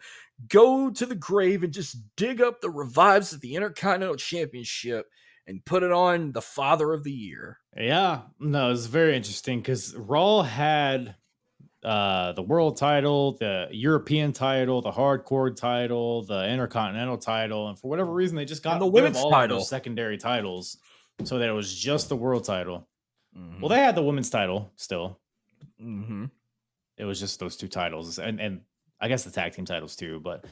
go to the grave and just dig up the revives of the Intercontinental Championship and put it on the Father of the Year. Yeah, no, it's very interesting because Raw had the world title, the European title, the hardcore title, the Intercontinental title, and for whatever reason, they just got the women's all title, of those secondary titles, so that it was just the world title. Well, they had the women's title still. It was just those two titles, and I guess the tag team titles too. But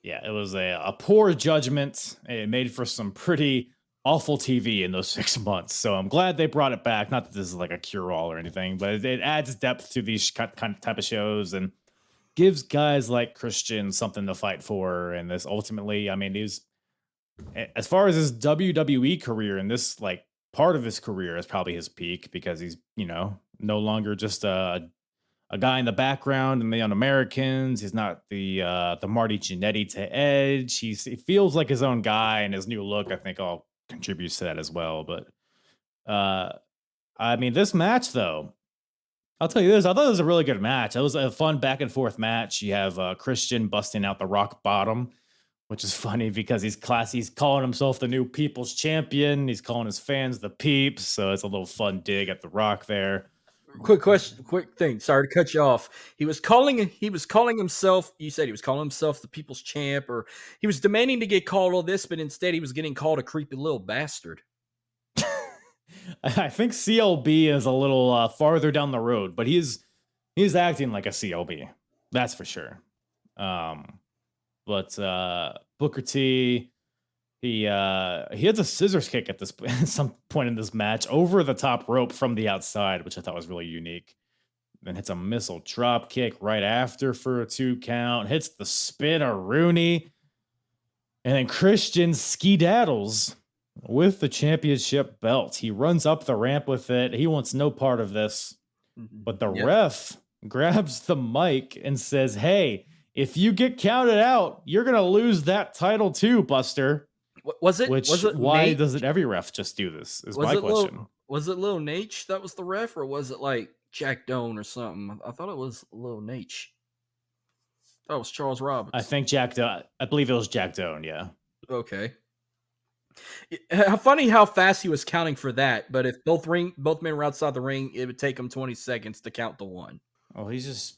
yeah, it was a poor judgment. It made for some pretty awful TV in those 6 months. So I'm glad they brought it back. Not that this is like a cure-all or anything, but it adds depth to these kind of type of shows and gives guys like Christian something to fight for. And this ultimately, I mean, as far as his WWE career and this like part of his career is probably his peak, because he's, no longer just a guy in the background in the Un-Americans. He's not the Marty Jannetty to Edge. He feels like his own guy, and his new look, I think, all contributes to that as well. But I mean, this match, though, I'll tell you this, I thought it was a really good match. It was a fun back and forth match. You have Christian busting out the rock bottom, which is funny because he's classy. He's calling himself the new People's Champion. He's calling his fans the Peeps. So it's a little fun dig at the Rock there. Quick question, quick thing. Sorry to cut you off. He was calling himself. You said he was calling himself the People's Champ, or he was demanding to get called all this, but instead he was getting called a creepy little bastard. I think CLB is a little farther down the road, but he's acting like a CLB. That's for sure. But Booker T, he hits a scissors kick at some point in this match over the top rope from the outside, which I thought was really unique. Then hits a missile drop kick right after for a 2 count. Hits the spin-a-rooney. And then Christian skedaddles with the championship belt. He runs up the ramp with it. He wants no part of this. But the ref grabs the mic and says, hey, if you get counted out, you're going to lose that title too, Buster. Why Nate? doesn't every ref just do this? Is my question. Was it Lil Nate that was the ref, or was it like Jack Doan or something? I thought it was Lil Nate. That was Charles Robbins. I think Jack Doan. I believe it was Jack Doan, yeah. Okay. Funny how fast he was counting for that, but if both men were outside the ring, it would take him 20 seconds to count the one. Oh, he's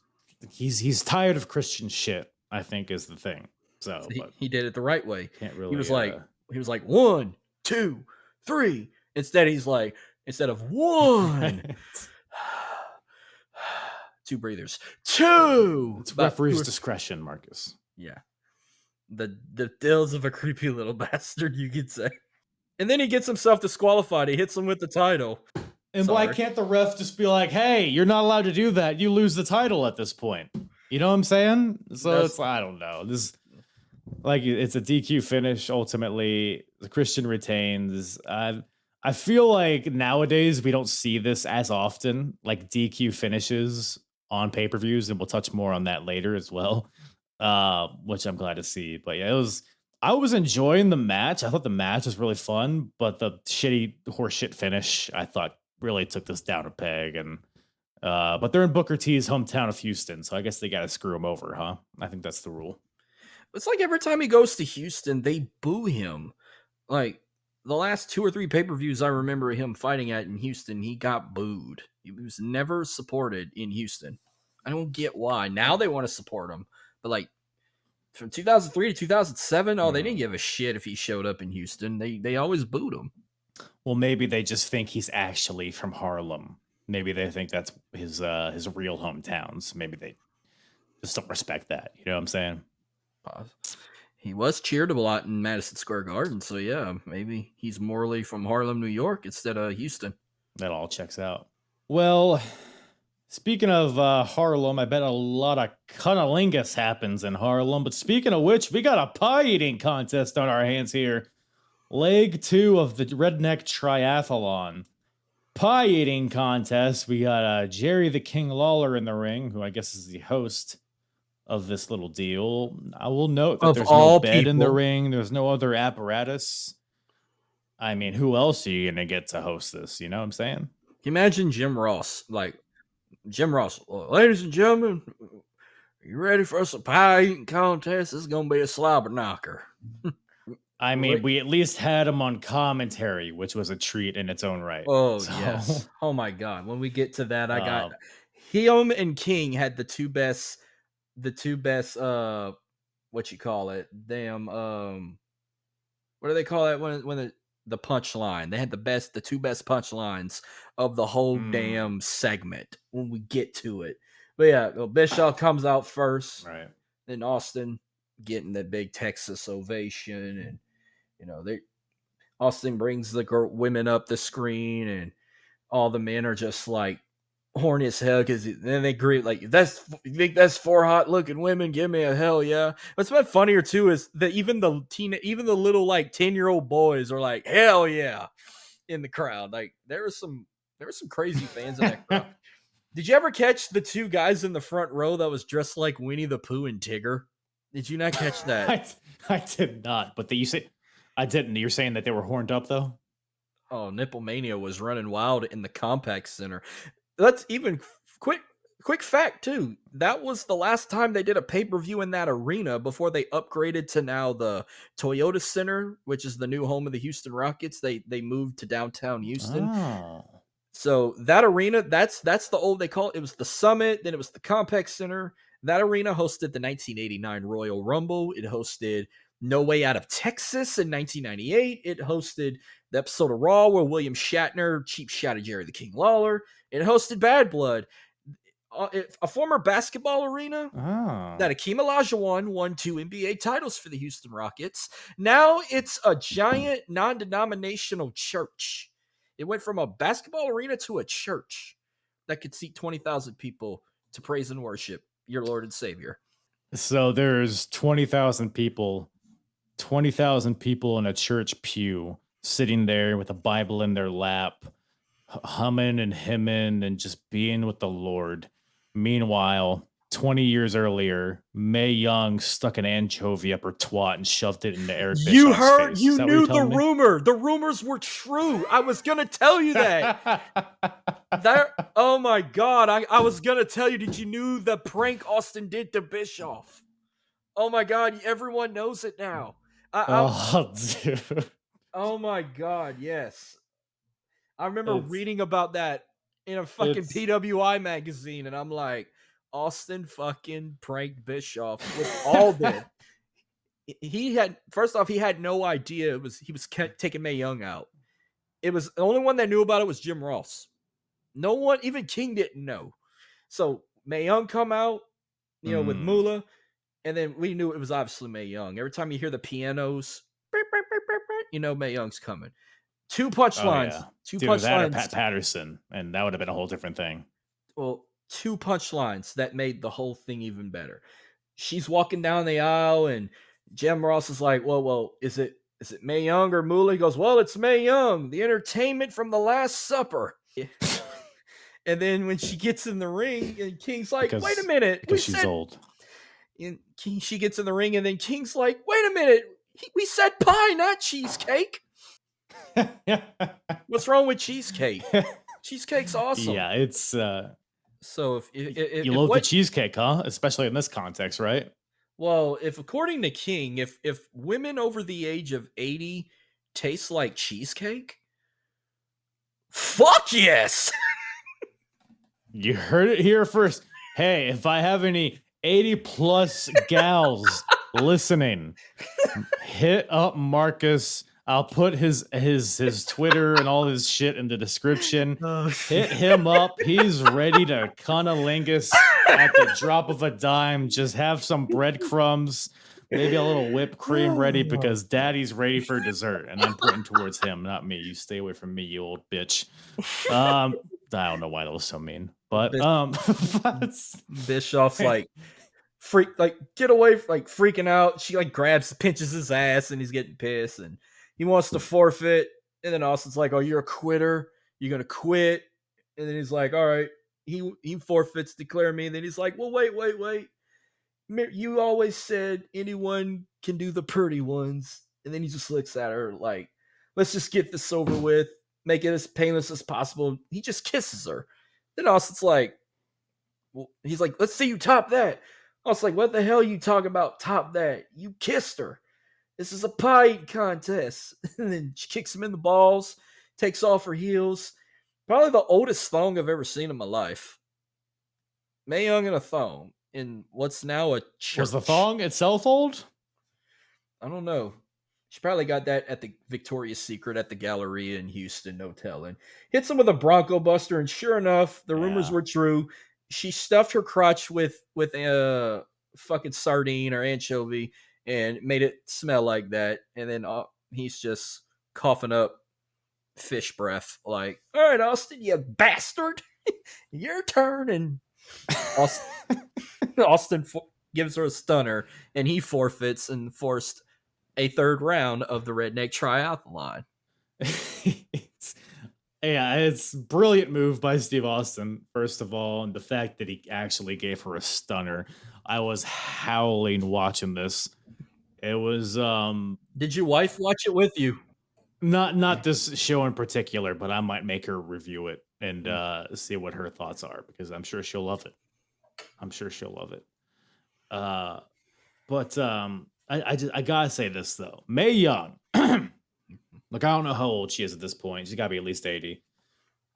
tired of Christian shit, I think, is the thing. So he did it the right way. Can't really. He was like 1, 2, 3. Instead of 1, 2 breathers, 2. It's referee's discretion, Marcus. Yeah, the deals of a creepy little bastard, you could say. And then he gets himself disqualified. He hits him with the title. And why can't the ref just be like, hey, you're not allowed to do that. You lose the title at this point. You know what I'm saying? So it's, I don't know. This, like, it's a DQ finish. Ultimately, the Christian retains. I feel like nowadays we don't see this as often, like DQ finishes on pay-per-views, and we'll touch more on that later as well, which I'm glad to see. But yeah, I was enjoying the match. I thought the match was really fun, but the shitty horseshit finish, I thought, really took this down a peg. And but they're in Booker T's hometown of Houston, so I guess they got to screw him over, huh? I think that's the rule. It's like every time he goes to Houston, they boo him. Like the last 2 or 3 pay-per-views I remember him fighting at in Houston, he got booed. He was never supported in Houston. I don't get why. Now they want to support him, but like from 2003 to 2007, they didn't give a shit if he showed up in Houston. They always booed him. Well, maybe they just think he's actually from Harlem. Maybe they think that's his real hometowns. Maybe they just don't respect that. You know what I'm saying? He was cheered a lot in Madison Square Garden, so yeah, maybe he's morally from Harlem, New York, instead of Houston. That all checks out. Well, speaking of Harlem, I bet a lot of cunnilingus happens in Harlem. But speaking of which, we got a pie eating contest on our hands here. Leg 2 of the Redneck Triathlon. Pie eating contest. We got Jerry the King Lawler in the ring, who I guess is the host of this little deal. I will note that there's no bed in the ring. There's no other apparatus. I mean, who else are you going to get to host this? You know what I'm saying? Imagine Jim Ross. Like, Jim Ross, ladies and gentlemen, are you ready for us a pie eating contest? This is going to be a slobber knocker. I mean, we at least had him on commentary, which was a treat in its own right. Oh, yes. Oh, my God. When we get to that, I got him and King had the two best, what you call it? Damn, what do they call it when the punchline? They had the two best punchlines of the whole damn segment when we get to it. But yeah, Bischoff comes out first. Right. Then Austin getting that big Texas ovation, and Austin brings the women up the screen, and all the men are just like horny as hell because then they agree like, you think that's 4 hot looking women? Give me a hell yeah. What's been funnier too is that even the little like 10-year-old boys are like hell yeah in the crowd. Like there were some crazy fans in that crowd. Did you ever catch the 2 guys in the front row that was dressed like Winnie the Pooh and Tigger? Did you not catch that? I did not, but you say I didn't. You're saying that they were horned up though? Oh, Nipple Mania was running wild in the Compaq Center. That's even quick fact too. That was the last time they did a pay-per-view in that arena before they upgraded to now the Toyota Center, which is the new home of the Houston Rockets. They moved to downtown Houston. Oh. So that arena, that's the old, they call it was the Summit, then it was the Compaq Center. That arena hosted the 1989 Royal Rumble. It hosted No Way Out of Texas in 1998. It hosted the episode of Raw where William Shatner cheap shot at Jerry the King Lawler. It hosted Bad Blood, a former basketball arena that Akeem Olajuwon won 2 NBA titles for the Houston Rockets. Now it's a giant non-denominational church. It went from a basketball arena to a church that could seat 20,000 people to praise and worship your Lord and Savior. So there's 20,000 people in a church pew sitting there with a Bible in their lap, humming and hymning and just being with the Lord. Meanwhile, 20 years earlier, Mae Young stuck an anchovy up her twat and shoved it into Eric Bischoff's You heard, face. you knew the rumor. The rumors were true. I was going to tell you that. Oh my God. I was going to tell you, did you knew the prank Austin did to Bischoff? Oh my God. Everyone knows it now. Dude. Oh my God. Yes. I remember reading about that in a fucking PWI magazine, and I'm like, Austin fucking pranked Bischoff with all this. He had no idea he was taking Mae Young out. It was the only one that knew about it was Jim Ross. No one, even King didn't know. So Mae Young come out, with Moolah, and then we knew it was obviously Mae Young. Every time you hear the pianos, you know Mae Young's coming. Two Oh punchlines. yeah, Two dude, that or punchlines. Pat Patterson, and that would have been a whole different thing. Well, two punchlines that made the whole thing even better. She's walking down the aisle, and Jim Ross is like, well, is it Mae Young or Moolah? He goes, well, it's Mae Young, the entertainment from the Last Supper. And then when she gets in the ring, and King's like, wait a minute. Because she's old. And she gets in the ring, and then King's like, wait a minute. We said pie, not cheesecake. What's wrong with cheesecake? Cheesecake's awesome. Yeah, it's so if you love the cheesecake, huh? Especially in this context, right? Well, if according to King, if women over the age of 80 taste like cheesecake, fuck yes. You heard it here first. Hey, if I have any 80+ gals listening, hit up Marcus. I'll put his Twitter and all his shit in the description. Hit him up. He's ready to cunnilingus at the drop of a dime. Just have some breadcrumbs, maybe a little whipped cream ready, because daddy's ready for dessert. And I'm pointing towards him, not me. You stay away from me, you old bitch. I don't know why that was so mean. But Bischoff's like get away, like freaking out. She like pinches his ass, and he's getting pissed, and he wants to forfeit. And then Austin's like, oh, you're a quitter, you're gonna quit. And then he's like, all right. He forfeits, declare me. And then he's like, well, wait. You always said anyone can do the pretty ones. And then he just looks at her like, let's just get this over with, make it as painless as possible. He just kisses her. Then Austin's like, well, he's like, let's see you top that. I was like, what the hell are you talking about? Top that? You kissed her. This is a pie eating contest. And then she kicks him in the balls, takes off her heels. Probably the oldest thong I've ever seen in my life. Mae Young in a thong in what's now a church. Was the thong itself old? I don't know. She probably got that at the Victoria's Secret at the Galleria in Houston, no telling. Hits him with a Bronco Buster, and sure enough, the rumors were true. She stuffed her crotch with a fucking sardine or anchovy and made it smell like that. And then he's just coughing up fish breath. Like, all right, Austin, you bastard, your turn. And Austin gives her a stunner, and he forfeits and forced a third round of the Redneck Triathlon. It's brilliant move by Steve Austin, first of all, and the fact that he actually gave her a stunner. I was howling watching this. It was Did your wife watch it with you? Not this show in particular, but I might make her review it and see what her thoughts are, because I'm sure she'll love it. But I gotta say this though. Mae Young, look, I don't know how old she is at this point. She's gotta be at least 80.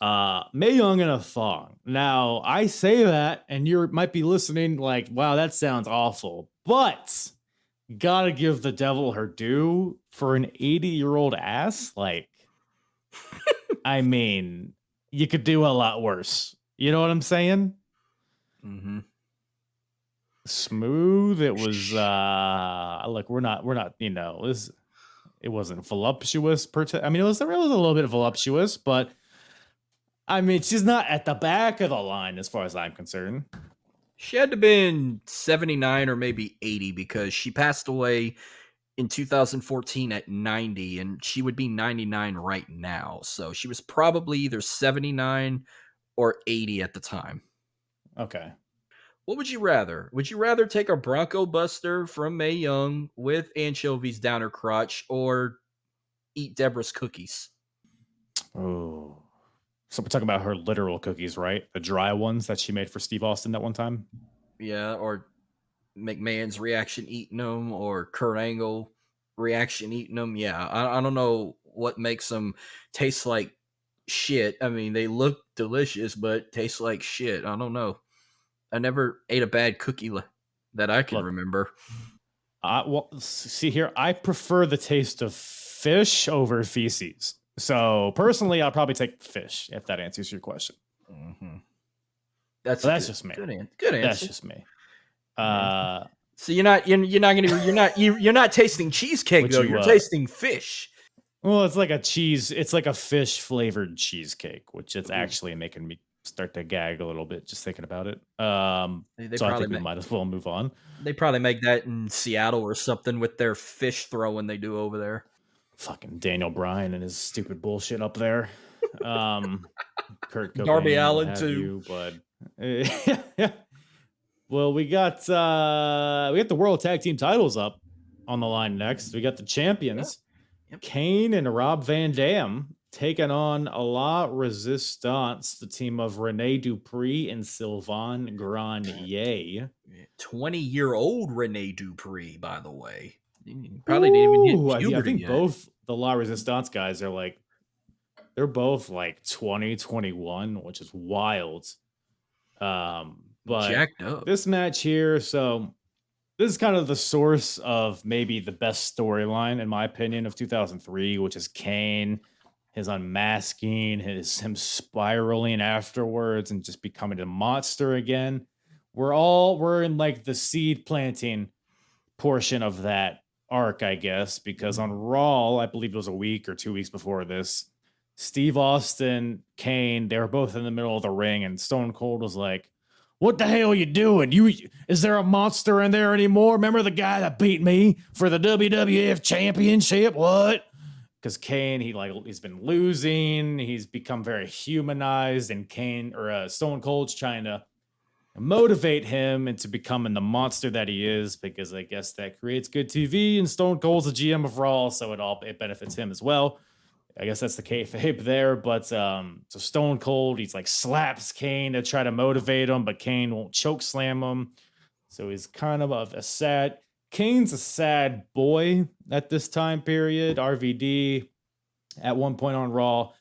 Mae Young in a thong. Now, I say that, and you might be listening like, wow, that sounds awful. But gotta give the devil her due for an 80-year-old ass. Like, I mean, you could do a lot worse. You know what I'm saying? Mm-hmm. Smooth. It was look, we're not, it wasn't voluptuous I mean, it was a little bit voluptuous, but I mean, she's not at the back of the line as far as I'm concerned. She had to been 79 or maybe 80, because she passed away in 2014 at 90, and she would be 99 right now. So she was probably either 79 or 80 at the time. Okay. What would you rather? Would you rather take a Bronco Buster from Mae Young with anchovies down her crotch, or eat Deborah's cookies? Oh. So we're talking about her literal cookies, right? The dry ones that she made for Steve Austin that one time? Yeah, or McMahon's reaction eating them, or Kurt Angle reaction eating them. Yeah, I don't know what makes them taste like shit. I mean, they look delicious, but taste like shit. I don't know. I never ate a bad cookie that I can remember. Well, see here, I prefer the taste of fish over feces. So personally, I'll probably take fish, if that answers your question. Mm-hmm. That's just me. Good answer. That's just me. So you're not tasting cheesecake though. You're tasting fish. Well, it's like a cheese. It's like a fish flavored cheesecake, which is Ooh. actually making me start to gag a little bit just thinking about it. They So I probably think we make might as well move on. they probably make that in Seattle or something with their fish throwing they do over there. Fucking Daniel Bryan and his stupid bullshit up there. Um, Kurt Darby Cobain, what Allin have too. you? But well, we got the World Tag Team titles up on the line next. We got the champions, Yep. Kane and Rob Van Dam, taking on La Resistance, the team of Rene Dupree and Sylvain Grenier. 20-year-old Rene Dupree, by the way. He probably didn't even hit Ooh, I puberty think yet. both the La Resistance guys are like, they're both like 20, 21, which is wild. But Jacked up. this match here, so this is kind of the source of maybe the best storyline, in my opinion, of 2003, which is Kane, his unmasking, him spiraling afterwards and just becoming a monster again. We're in like the seed planting portion of that arc, I guess, because on Raw, I believe it was a week or 2 weeks before this, Steve Austin, Kane, they were both in the middle of the ring, and Stone Cold was like, "What the hell are you doing? Is there a monster in there anymore? Remember the guy that beat me for the WWF championship? What?" Because Kane, he's been losing, he's become very humanized, and Stone Cold's trying to motivate him into becoming the monster that he is, because I guess that creates good TV, and Stone Cold's the GM of Raw, so it benefits him as well. I guess that's the kayfabe there, but so Stone Cold, he's like slaps Kane to try to motivate him, but Kane won't choke slam him. So he's kind of Kane's a sad boy at this time period. RVD at one point on Raw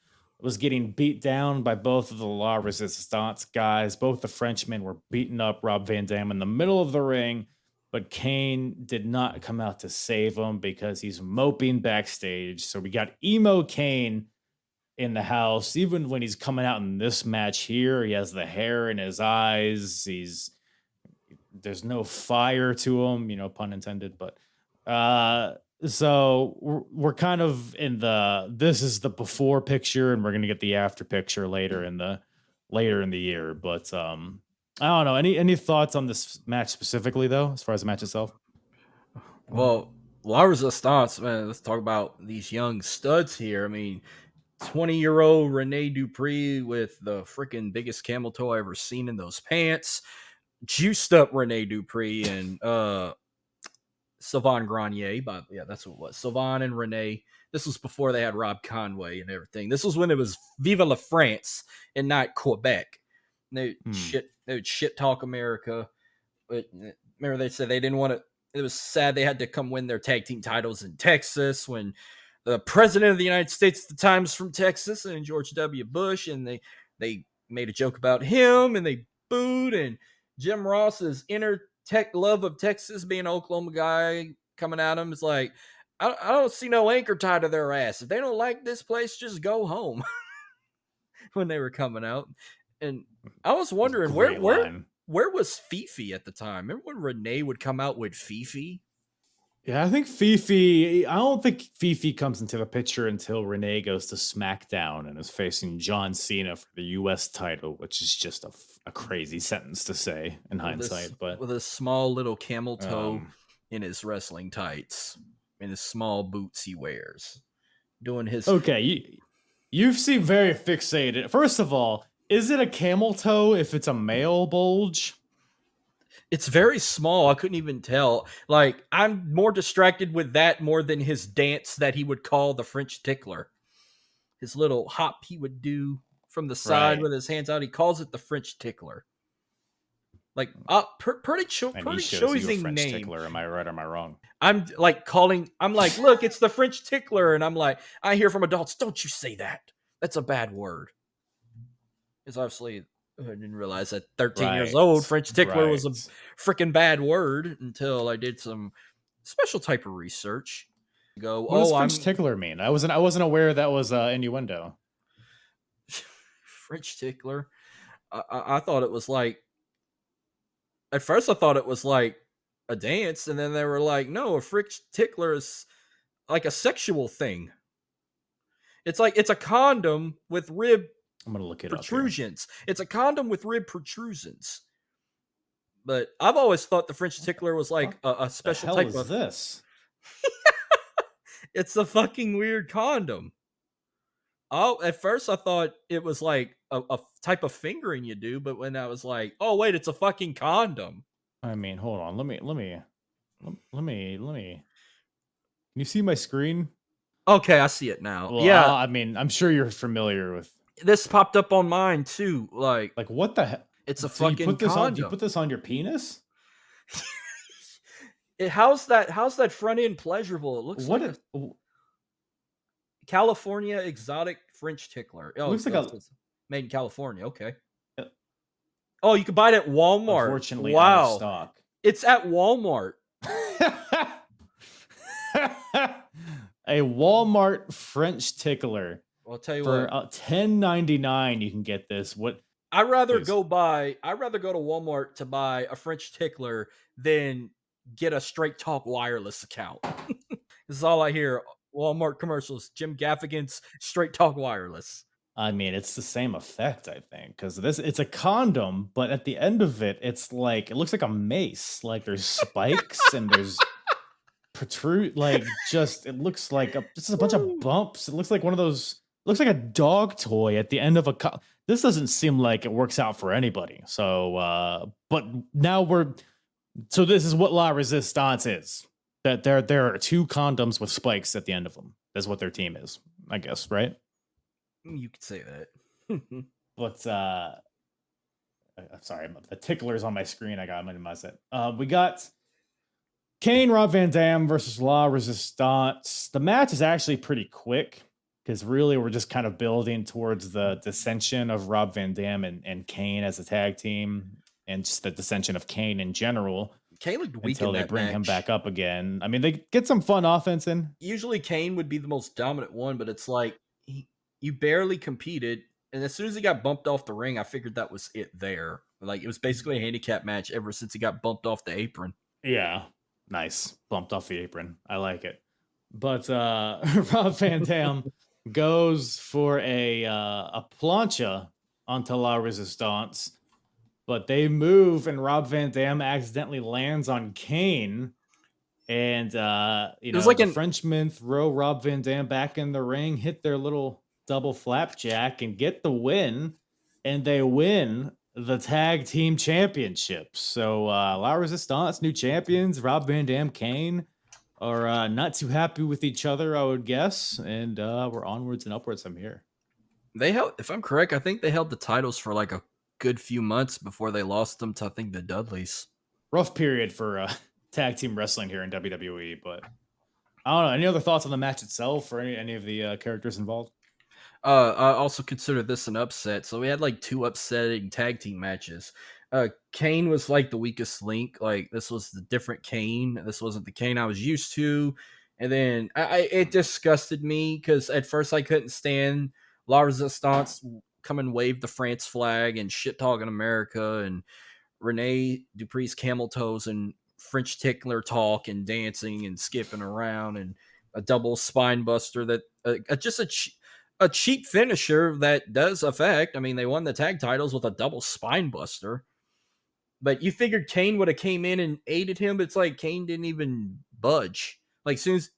was getting beat down by both of the La Resistance guys. Both the Frenchmen were beating up Rob Van Dam in the middle of the ring, but Kane did not come out to save him because he's moping backstage. So we got emo Kane in the house. Even when he's coming out in this match here, he has the hair in his eyes. There's no fire to him, pun intended. But so we're kind of in this is the before picture, and we're gonna get the after picture later in the year. But I don't know. Any thoughts on this match specifically, though, as far as the match itself? Well, La Resistance, man, let's talk about these young studs here. I mean, 20-year-old Rene Dupree with the freaking biggest camel toe I ever seen in those pants. Juiced up Rene Dupree and Sylvain Grenier. But yeah, that's what it was. Sylvain and Rene. This was before they had Rob Conway and everything. This was when it was Vive la France and not Quebec. They would shit talk America. But remember, they said they didn't want to. It was sad they had to come win their tag team titles in Texas when the president of the United States at the time is from Texas, and George W. Bush, and they made a joke about him and they booed, and Jim Ross's inner tech love of Texas, being an Oklahoma guy, coming at him is like, I don't see no anchor tied to their ass. If they don't like this place, just go home. When they were coming out. And I was wondering where was Fifi at the time? Remember when Renee would come out with Fifi? Yeah, I think Fifi. I don't think Fifi comes into the picture until Renee goes to SmackDown and is facing John Cena for the U.S. title, which is just a crazy sentence to say in hindsight. But with a small little camel toe in his wrestling tights, in his small boots he wears, doing his. Okay, you seem very fixated. First of all, is it a camel toe if it's a male bulge? It's very small. I couldn't even tell. Like, I'm more distracted with that more than his dance that he would call the French tickler. His little hop he would do from the side with his hands out. He calls it the French tickler. Like, pretty choosing French name. Tickler. Am I right or am I wrong? I'm like, look, it's the French tickler. And I'm like, I hear from adults, don't you say that. That's a bad word. It's obviously... I didn't realize at 13 years old, French tickler was a freaking bad word until I did some special type of research. What does French tickler mean? I wasn't aware that was innuendo. French tickler. I thought it was like, at first I thought it was like a dance, and then they were like, no, a French tickler is like a sexual thing. It's like it's a condom with rib I'm gonna look it up here. protrusions. It's a condom with rib protrusions. But I've always thought the French tickler was like a special The hell type is of. this? It's a fucking weird condom. Oh, at first I thought it was like a type of fingering you do, but when I was like, oh wait, it's a fucking condom. I mean, hold on. Let me. Can you see my screen? Okay, I see it now. Well, yeah, I mean, I'm sure you're familiar with. this popped up on mine too. Like What the hell? it's a So you fucking put this condom. on? Do you put this on your penis? How's that front end pleasurable? It looks What? like a California exotic French tickler. Oh, Looks like it's made in California. Okay. Uh, Oh, you can buy it at Walmart. Unfortunately, wow. out of stock. It's at Walmart. A Walmart French tickler. I'll tell you For what. $10.99, you can get this. What? I'd rather Please. go to Walmart to buy a French tickler than get a Straight Talk wireless account. This is all I hear. Walmart commercials. Jim Gaffigan's Straight Talk wireless. I mean, it's the same effect, I think, because it's a condom, but at the end of it, it looks like a mace. Like there's spikes and there's protrude. Like it looks like just a bunch of bumps. It looks like one of those. Looks like a dog toy at the end of a. This doesn't seem like it works out for anybody. So, but now So this is what La Resistance is. That there are 2 condoms with spikes at the end of them. That's what their team is, I guess, right? You could say that. But I'm sorry, the tickler's on my screen. I got minimize it. We got Kane, Rob Van Dam versus La Resistance. The match is actually pretty quick because really we're just kind of building towards the dissension of Rob Van Dam and Kane as a tag team, and just the dissension of Kane in general. Kane looked weak until in they that bring match. him back up again. I mean, they get some fun offense in. Usually Kane would be the most dominant one, but it's like you barely competed, and as soon as he got bumped off the ring, I figured that was it there. Like it was basically a handicap match ever since he got bumped off the apron. Yeah, nice. Bumped off the apron. I like it. But Rob Van Dam goes for a plancha onto La Resistance, but they move and Rob Van Dam accidentally lands on Kane. And the Frenchmen throw Rob Van Dam back in the ring, hit their little double flapjack, and get the win. And they win the tag team championships. So La Resistance, new champions. Rob Van Dam, Kane are not too happy with each other, I would guess. And we're onwards and upwards from here. They held, if I'm correct, I think they held the titles for like a good few months before they lost them to, I think, the Dudleys. Rough period for tag team wrestling here in WWE, but I don't know. Any other thoughts on the match itself or any of the characters involved? I also consider this an upset. So we had like 2 upsetting tag team matches. Kane was like the weakest link. Like this was the different Kane. This wasn't the Kane I was used to. And then it disgusted me because at first I couldn't stand La Resistance come and wave the France flag and shit talking America and Rene Dupree's camel toes and French tickler talk and dancing and skipping around and a double spine buster that just a cheap finisher that does affect. I mean, they won the tag titles with a double spine buster, but you figured Kane would have came in and aided him. But it's like Kane didn't even budge. Like soon as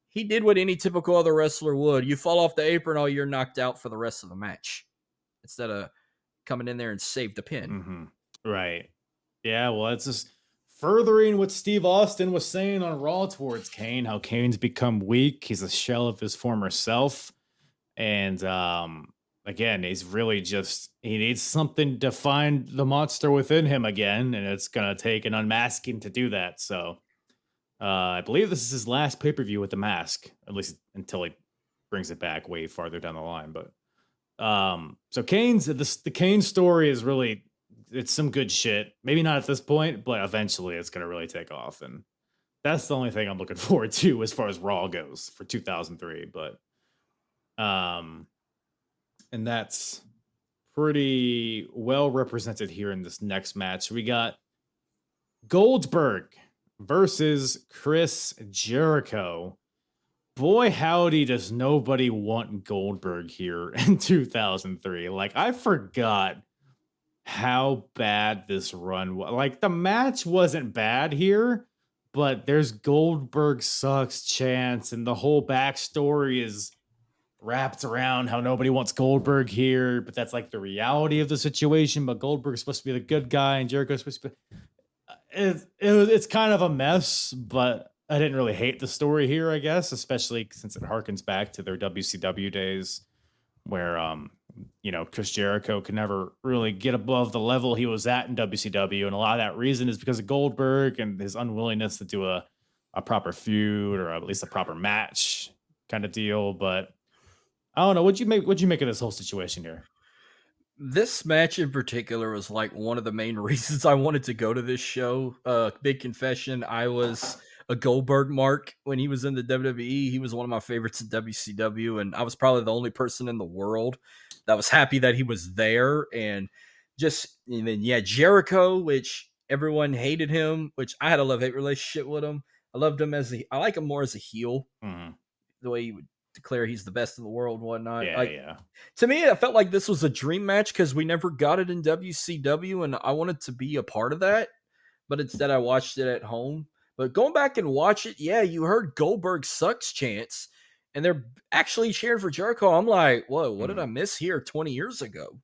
he did what any typical other wrestler would, you fall off the apron, oh, you're knocked out for the rest of the match instead of coming in there and save the pin. Mm-hmm. Right. Yeah, well, it's just furthering what Steve Austin was saying on Raw towards Kane, how Kane's become weak. He's a shell of his former self. And again, he's really he needs something to find the monster within him again. And it's going to take an unmasking to do that. So I believe this is his last pay-per-view with the mask, at least until he brings it back way farther down the line. But so the Kane story is really, it's some good shit. Maybe not at this point, but eventually it's going to really take off. And that's the only thing I'm looking forward to as far as Raw goes for 2003. But, and that's pretty well represented here in this next match. We got Goldberg versus Chris Jericho. boy, howdy, does nobody want Goldberg here in 2003. Like, I forgot how bad this run was. Like, the match wasn't bad here, but there's Goldberg sucks chance, and the whole backstory is wrapped around how nobody wants Goldberg here, but that's like the reality of the situation. But Goldberg's supposed to be the good guy, and Jericho's supposed to be. It's kind of a mess, but I didn't really hate the story here, I guess, especially since it harkens back to their WCW days where, Chris Jericho could never really get above the level he was at in WCW. And a lot of that reason is because of Goldberg and his unwillingness to do a proper feud or at least a proper match kind of deal. But I don't know. What'd you make of this whole situation here? This match in particular was like one of the main reasons I wanted to go to this show. Big confession, I was a Goldberg mark when he was in the WWE. He was one of my favorites in WCW, and I was probably the only person in the world that was happy that he was there. And then Jericho, which everyone hated him, which I had a love-hate relationship with him. I loved him I like him more as a heel, the way he would declare he's the best in the world and whatnot. Yeah. To me, I felt like this was a dream match because we never got it in WCW, and I wanted to be a part of that. But instead, I watched it at home. But going back and watch it, you heard Goldberg sucks chants, and they're actually cheering for Jericho. I'm like, whoa, what did I miss here 20 years ago?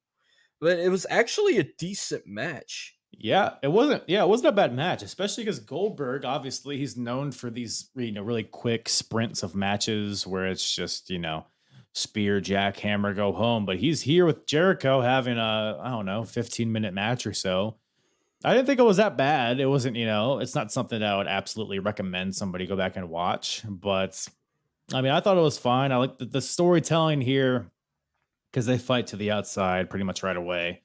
But it was actually a decent match. Yeah, it wasn't a bad match, especially because Goldberg, obviously, he's known for these, really quick sprints of matches where it's just, spear, jackhammer, go home. But he's here with Jericho having a, 15-minute match or so. I didn't think it was that bad. It wasn't, it's not something that I would absolutely recommend somebody go back and watch. But, I thought it was fine. I like the storytelling here because they fight to the outside pretty much right away.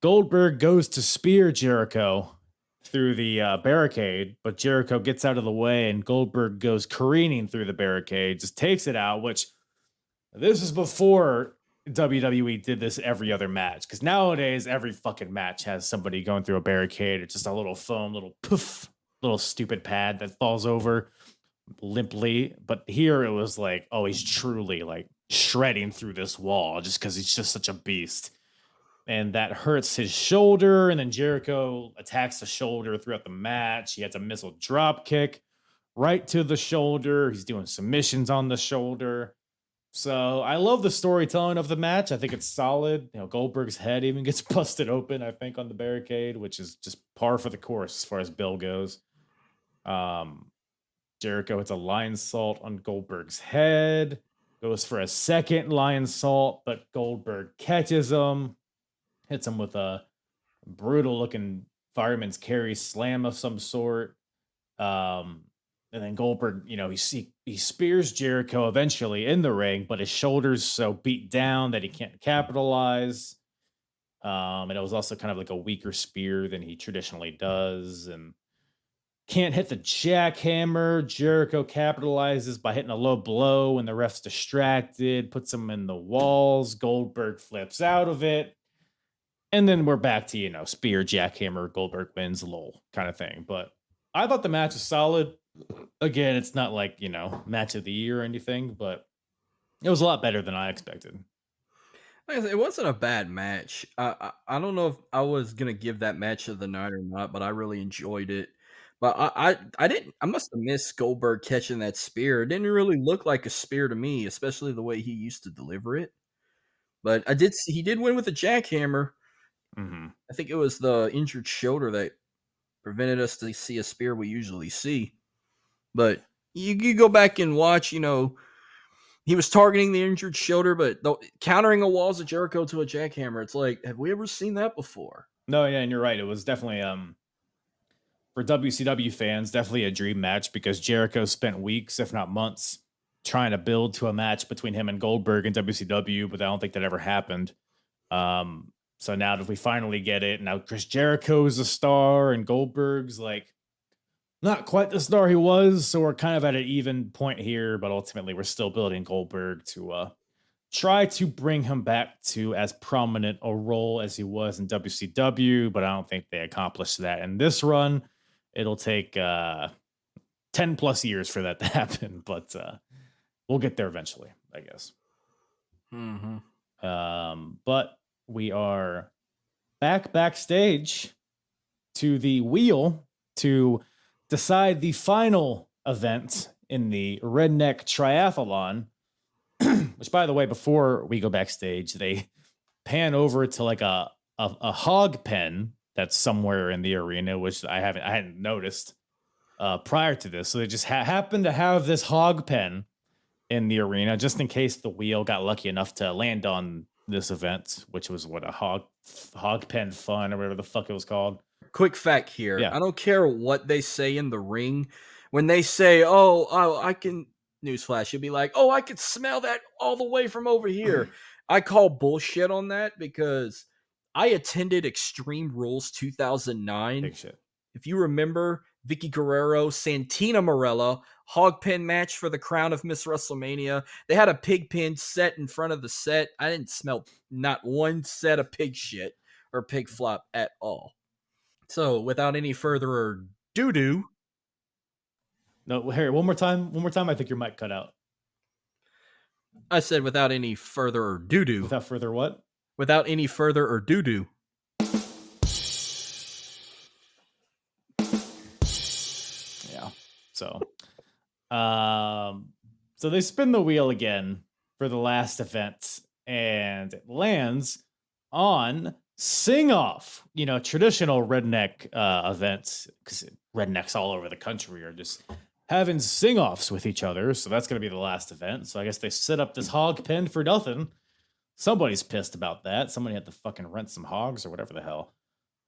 Goldberg goes to spear Jericho through the barricade, but Jericho gets out of the way and Goldberg goes careening through the barricade, just takes it out, which this is before WWE did this every other match. Because nowadays, every fucking match has somebody going through a barricade. It's just a little foam, little poof, little stupid pad that falls over limply. But here it was like, oh, he's truly like shredding through this wall just because he's just such a beast. And that hurts his shoulder. And then Jericho attacks the shoulder throughout the match. He has a missile drop kick right to the shoulder. He's doing submissions on the shoulder. So I love the storytelling of the match. I think it's solid. Goldberg's head even gets busted open, I think, on the barricade, which is just par for the course as far as Bill goes. Jericho hits a lion salt on Goldberg's head. Goes for a second lion salt, but Goldberg catches him. Hits him with a brutal-looking fireman's carry slam of some sort. And then Goldberg, he spears Jericho eventually in the ring, but his shoulder's so beat down that he can't capitalize. And it was also kind of like a weaker spear than he traditionally does. And can't hit the jackhammer. Jericho capitalizes by hitting a low blow, and the ref's distracted, puts him in the walls. Goldberg flips out of it. And then we're back to, spear, jackhammer, Goldberg wins, lol, kind of thing. But I thought the match was solid. Again, it's not like, match of the year or anything, but it was a lot better than I expected. Like I said, it wasn't a bad match. I don't know if I was going to give that match of the night or not, but I really enjoyed it. But I must have missed Goldberg catching that spear. It didn't really look like a spear to me, especially the way he used to deliver it. But I did see he did win with a jackhammer. I think it was the injured shoulder that prevented us to see a spear we usually see. But you go back and watch, he was targeting the injured shoulder, but countering a walls of Jericho to a jackhammer. It's like, have we ever seen that before? No, yeah, and you're right. It was definitely, for WCW fans, definitely a dream match because Jericho spent weeks, if not months, trying to build to a match between him and Goldberg in WCW, but I don't think that ever happened. So now that we finally get it, now Chris Jericho's a star and Goldberg's like not quite the star he was. So we're kind of at an even point here, but ultimately we're still building Goldberg to try to bring him back to as prominent a role as he was in WCW, but I don't think they accomplished that in this run. It'll take 10 plus years for that to happen, but we'll get there eventually, I guess. But we are backstage to the wheel to decide the final event in the Redneck Triathlon, which, by the way, before we go backstage, they pan over to like a hog pen that's somewhere in the arena, which I hadn't noticed prior to this. So they just happened to have this hog pen in the arena just in case the wheel got lucky enough to land on this event, which was what, a hog pen fun or whatever the fuck it was called. Quick fact here. Yeah. I don't care what they say in the ring. When they say, oh, I can, newsflash, you'll be like, oh, I can smell that all the way from over here. I call bullshit on that because I attended Extreme Rules 2009. Big shit. If you remember, Vicky Guerrero, Santina Marella, hog pen match for the crown of Miss WrestleMania. They had a pig pen set in front of the set. I didn't smell not one set of pig shit or pig flop at all. So, without any further ado, No, Harry, one more time. I think your mic cut out. I said without any further ado. Without further what? Without any further ado. Yeah. So, so they spin the wheel again for the last event, and it lands on Sing Off. You know, traditional redneck events, because rednecks all over the country are just having sing offs with each other. So that's going to be the last event. So I guess they set up this hog pen for nothing. Somebody's pissed about that. Somebody had to fucking rent some hogs or whatever the hell.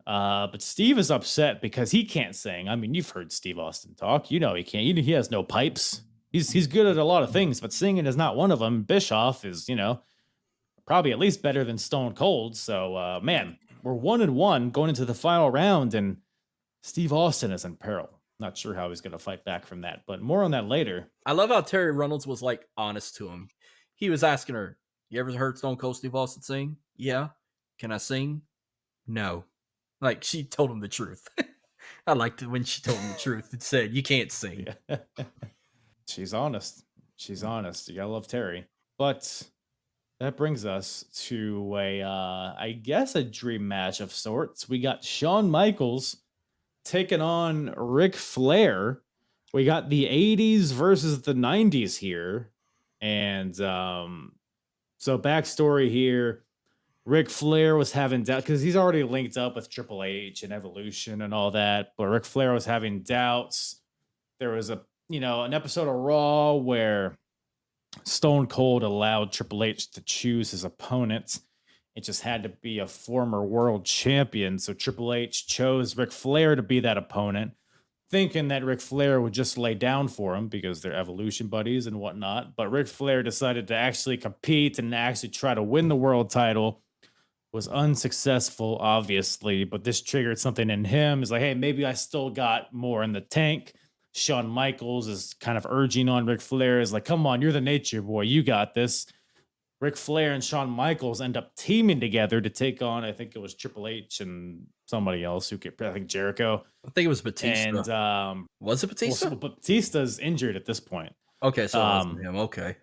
But Steve is upset because he can't sing. I mean, you've heard Steve Austin talk. You know he can't. He has no pipes. He's good at a lot of things, but singing is not one of them. Bischoff is, you know, probably at least better than Stone Cold. So, man, we're 1-1 going into the final round, and Steve Austin is in peril. Not sure how he's going to fight back from that, but more on that later. I love how Terry Reynolds was like honest to him. He was asking her, "You ever heard Stone Cold Steve Austin sing?" "Yeah." "Can I sing?" "No." Like, she told him the truth. I liked it when she told him the truth and said, "You can't sing." Yeah. She's honest. She's honest. You gotta love Terry. But that brings us to I guess a dream match of sorts. We got Shawn Michaels taking on Ric Flair. We got the 80s versus the 90s here. And so backstory here, Ric Flair was having doubt because he's already linked up with Triple H and Evolution and all that, but Ric Flair was having doubts. There was an episode of Raw where Stone Cold allowed Triple H to choose his opponents. It just had to be a former world champion. So Triple H chose Ric Flair to be that opponent, thinking that Ric Flair would just lay down for him because they're Evolution buddies and whatnot. But Ric Flair decided to actually compete and actually try to win the world title. Was unsuccessful, obviously, but this triggered something in him. He's like, hey, maybe I still got more in the tank. Shawn Michaels is kind of urging on Ric Flair, is like, come on, you're the nature boy. You got this. Ric Flair and Shawn Michaels end up teaming together to take on, I think it was Triple H and somebody else I think Jericho. I think it was Batista. And was it Batista? Well, Batista's injured at this point. Okay, so it wasn't him. Okay.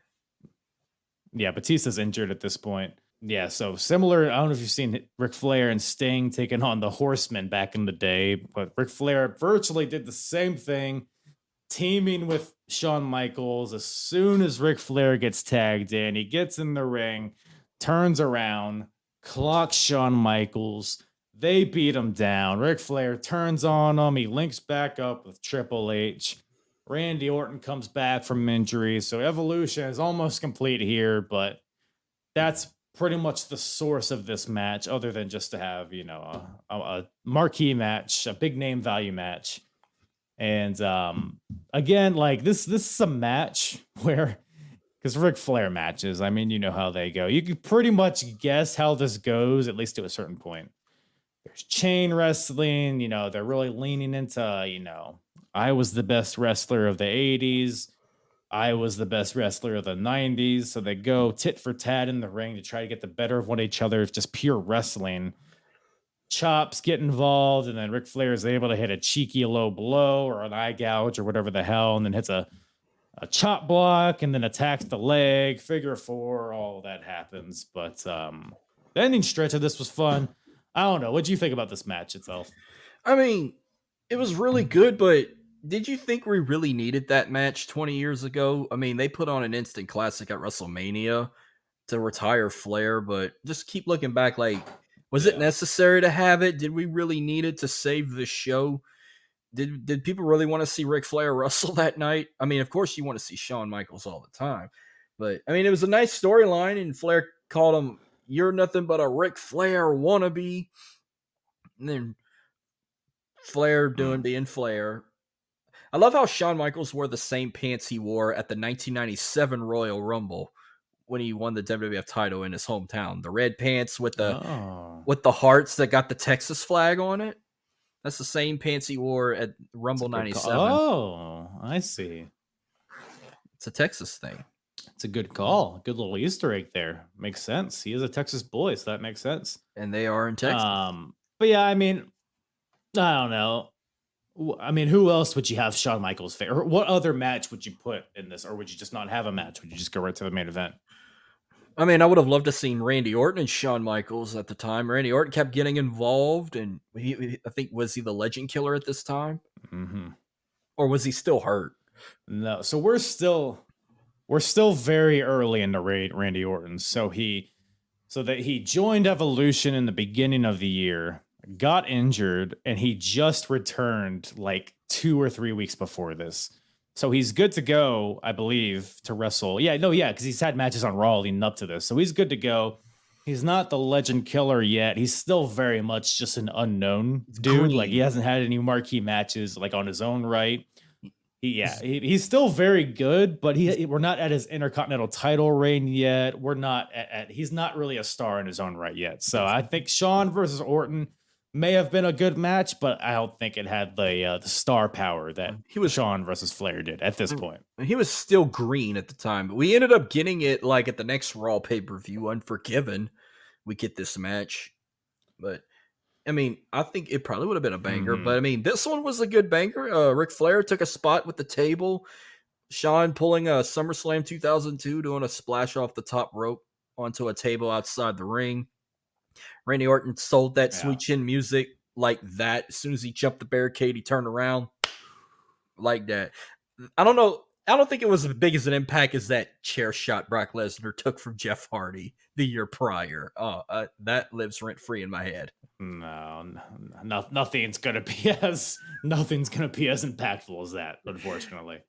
Yeah, Batista's injured at this point. Yeah, so similar. I don't know if you've seen Ric Flair and Sting taking on the Horsemen back in the day, but Ric Flair virtually did the same thing, teaming with Shawn Michaels. As soon as Ric Flair gets tagged in, he gets in the ring, turns around, clocks Shawn Michaels. They beat him down. Ric Flair turns on him. He links back up with Triple H. Randy Orton comes back from injury, so Evolution is almost complete here, but that's pretty much the source of this match, other than just to have, a marquee match, a big name value match. And again, like this is a match where, because Ric Flair matches, I mean, you know how they go. You can pretty much guess how this goes, at least to a certain point. There's chain wrestling, they're really leaning into, I was the best wrestler of the 80s. I was the best wrestler of the 90s. So they go tit for tat in the ring to try to get the better of one each other. It's just pure wrestling. Chops get involved, and then Ric Flair is able to hit a cheeky low blow or an eye gouge or whatever the hell, and then hits a a chop block and then attacks the leg, figure four, all that happens. But the ending stretch of this was fun. I don't know. What do you think about this match itself? I mean, it was really good, but did you think we really needed that match 20 years ago? I mean, they put on an instant classic at WrestleMania to retire Flair, but just keep looking back, like, was it necessary to have it? Did we really need it to save the show? Did people really want to see Ric Flair wrestle that night? I mean, of course you want to see Shawn Michaels all the time, but I mean, it was a nice storyline, and Flair called him, "You're nothing but a Ric Flair wannabe," and then Flair being Flair. I love how Shawn Michaels wore the same pants he wore at the 1997 Royal Rumble when he won the WWF title in his hometown. The red pants with the hearts that got the Texas flag on it. That's the same pants he wore at Rumble 97. Oh, I see. It's a Texas thing. It's a good call. Good little Easter egg there. Makes sense. He is a Texas boy, so that makes sense. And they are in Texas. But yeah, I mean, I don't know. I mean, who else would you have Shawn Michaels face? Or what other match would you put in this? Or would you just not have a match? Would you just go right to the main event? I mean, I would have loved to seen Randy Orton and Shawn Michaels at the time. Randy Orton kept getting involved, and I think, was he the Legend Killer at this time? Mm-hmm. Or was he still hurt? No. So we're still very early into Randy Orton. So he joined Evolution in the beginning of the year, got injured, and he just returned like 2 or 3 weeks before this. So he's good to go, I believe, to wrestle. Because he's had matches on Raw leading up to this. So he's good to go. He's not the Legend Killer yet. He's still very much just an unknown dude. Green. Like, he hasn't had any marquee matches like on his own right. He's still very good, but we're not at his Intercontinental title reign yet. We're not he's not really a star in his own right yet. So I think Shawn versus Orton may have been a good match, but I don't think it had the star power that Shawn versus Flair did at this point. He was still green at the time, but we ended up getting it like at the next Raw pay-per-view, Unforgiven. We get this match, but I mean, I think it probably would have been a banger, but I mean, this one was a good banger. Ric Flair took a spot with the table. Shawn pulling a SummerSlam 2002, doing a splash off the top rope onto a table outside the ring. Randy Orton sold that sweet chin music like that. As soon as he jumped the barricade, he turned around like that. I don't know. I don't think it was as big as an impact as that chair shot Brock Lesnar took from Jeff Hardy the year prior. That lives rent free in my head. No, nothing's gonna be as impactful as that, unfortunately.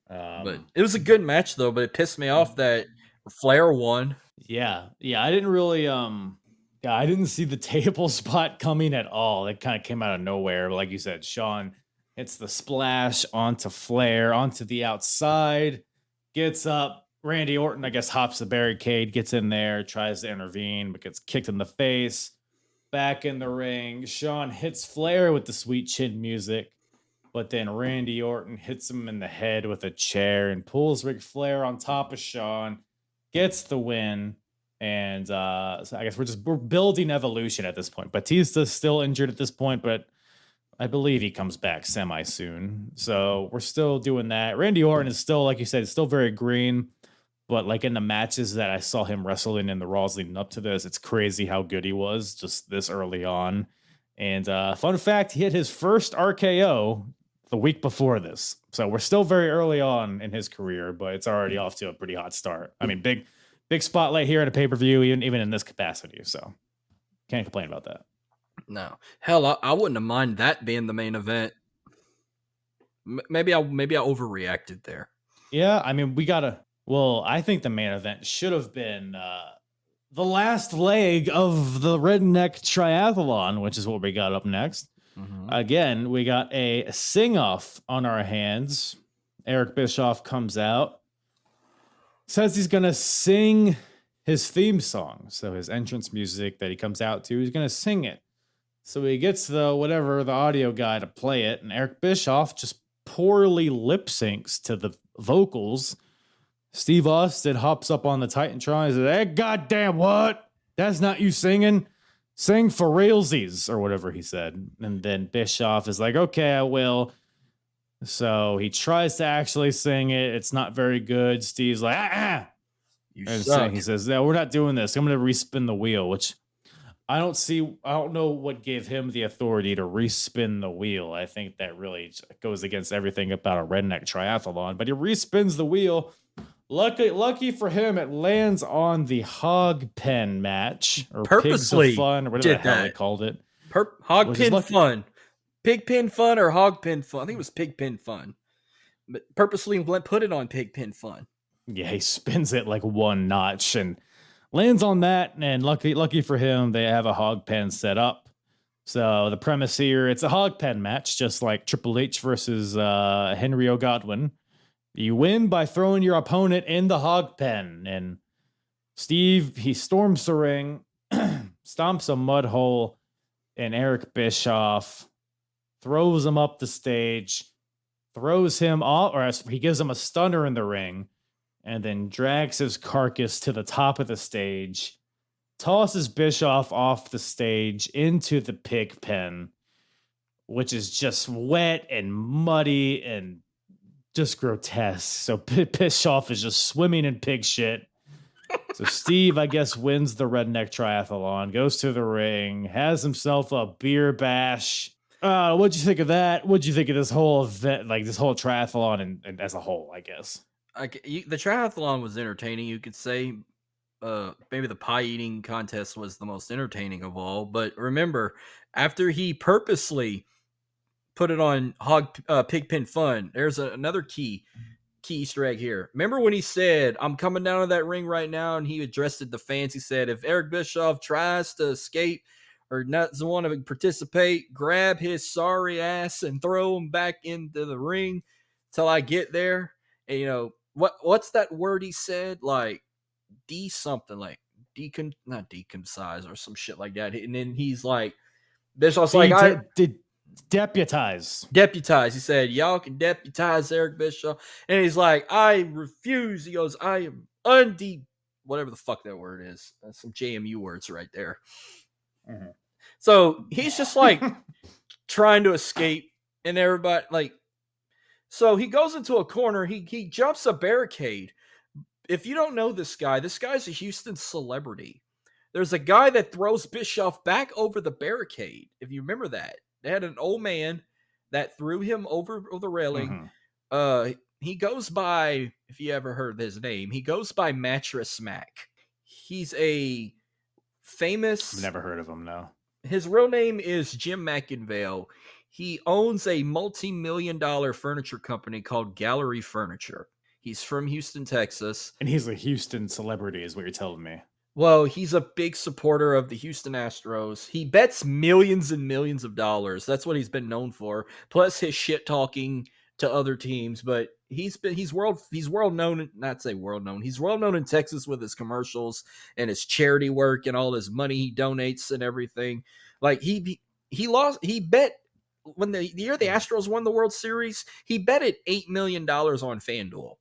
But it was a good match though. But it pissed me off that Flair won. Yeah. I didn't really I didn't see the table spot coming at all. It kind of came out of nowhere. But like you said, Shawn hits the splash onto Flair, onto the outside, gets up. Randy Orton, I guess, hops the barricade, gets in there, tries to intervene, but gets kicked in the face. Back in the ring, Shawn hits Flair with the sweet chin music, but then Randy Orton hits him in the head with a chair and pulls Ric Flair on top of Shawn, gets the win. And so I guess we're building Evolution at this point. Batista's still injured at this point, but I believe he comes back semi-soon. So we're still doing that. Randy Orton is still, like you said, still very green. But like in the matches that I saw him wrestling in the Raws leading up to this, it's crazy how good he was just this early on. And fun fact, he hit his first RKO the week before this. So we're still very early on in his career, but it's already off to a pretty hot start. I mean, big spotlight here at a pay-per-view, even in this capacity. So can't complain about that. No. Hell, I wouldn't have minded that being the main event. Maybe I overreacted there. Yeah, I mean, I think the main event should have been the last leg of the Redneck Triathlon, which is what we got up next. Mm-hmm. Again, we got a sing-off on our hands. Eric Bischoff comes out, says he's going to sing his theme song. So his entrance music that he comes out to, he's going to sing it. So he gets the audio guy to play it, and Eric Bischoff just poorly lip syncs to the vocals. Steve Austin hops up on the Titantron and says, "Hey, goddamn what? That's not you singing. Sing for realsies," or whatever he said. And then Bischoff is like, "Okay, I will." So he tries to actually sing it. It's not very good. Steve's like, You and suck. he says, "No, we're not doing this. I'm going to respin the wheel," which I don't know what gave him the authority to respin the wheel. I think that really goes against everything about a redneck triathlon, but he respins the wheel. Lucky for him, it lands on the hog pen match or pigs of Purposely fun or whatever did the hell they that. called it. Hog Which is pin lucky. fun. Pig pin fun or hog pin fun? I think it was pig pin fun. But purposely put it on pig pin fun. Yeah, he spins it like one notch and lands on that. And lucky for him, they have a hog pen set up. So the premise here, it's a hog pen match, just like Triple H versus Henry O'Godwin. You win by throwing your opponent in the hog pen. And Steve, he storms the ring, stomps a mud hole, and Eric Bischoff throws him up the stage, throws him off, or he gives him a stunner in the ring, and then drags his carcass to the top of the stage, tosses Bischoff off the stage into the pig pen, which is just wet and muddy and just grotesque. So Bischoff is just swimming in pig shit. So Steve, I guess, wins the Redneck Triathlon, goes to the ring, has himself a beer bash. What'd you think of that? What'd you think of this whole event, like this whole triathlon and as a whole, I guess? The triathlon was entertaining, you could say. Maybe the pie eating contest was the most entertaining of all. But remember, after he purposely put it on pig pen fun, there's another key Easter egg here. Remember when he said, "I'm coming down to that ring right now," and he addressed the fans. He said, "If Eric Bischoff tries to escape or doesn't want to participate, grab his sorry ass and throw him back into the ring till I get there." And what's that word he said? Like something like not deconcise or some shit like that. And then he's like, Bischoff's like, I deputize. Deputize. He said, "Y'all can deputize Eric Bischoff." And he's like, "I refuse." He goes, "I am whatever the fuck that word is. That's some JMU words right there." Mm-hmm. So he's just like trying to escape, and everybody like. So he goes into a corner. He jumps a barricade. If you don't know this guy's a Houston celebrity. There's a guy that throws Bischoff back over the barricade. If you remember that. They had an old man that threw him over the railing. Mm-hmm. He goes by, if you ever heard his name, he goes by Mattress Mac. He's a famous... I've never heard of him, no. His real name is Jim McInvale. He owns a multi-million-dollar furniture company called Gallery Furniture. He's from Houston, Texas. And he's a Houston celebrity, is what you're telling me. Well, he's a big supporter of the Houston Astros. He bets millions and millions of dollars. That's what he's been known for. Plus his shit talking to other teams. But he's world known, not say world known. He's world known in Texas with his commercials and his charity work and all his money he donates and everything. Like he bet when the year the Astros won the World Series, he betted $8 million on FanDuel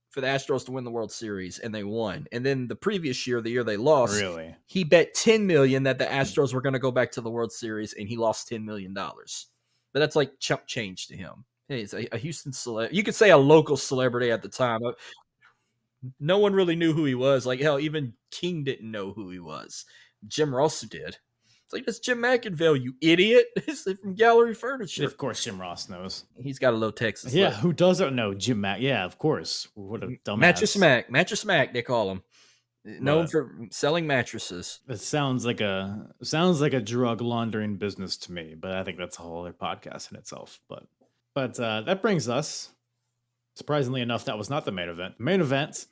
for the Astros to win the World Series, and they won. And then the previous year, the year they lost, he bet $10 million that the Astros were going to go back to the World Series, and he lost $10 million. But that's like chump change to him. He's a Houston celebrity. You could say a local celebrity at the time. No one really knew who he was. Like, hell, even King didn't know who he was. Jim Ross did. It's like, that's Jim McInvale, you idiot. It's from Gallery Furniture. Of course, Jim Ross knows. He's got a little Texas. Yeah, who doesn't know Jim Mac? Yeah, of course. What a dumbass. Mattress Mac, they call him. Known for selling mattresses. It sounds like a drug laundering business to me, but I think that's a whole other podcast in itself. But that brings us, surprisingly enough, that was not the main event. The main event,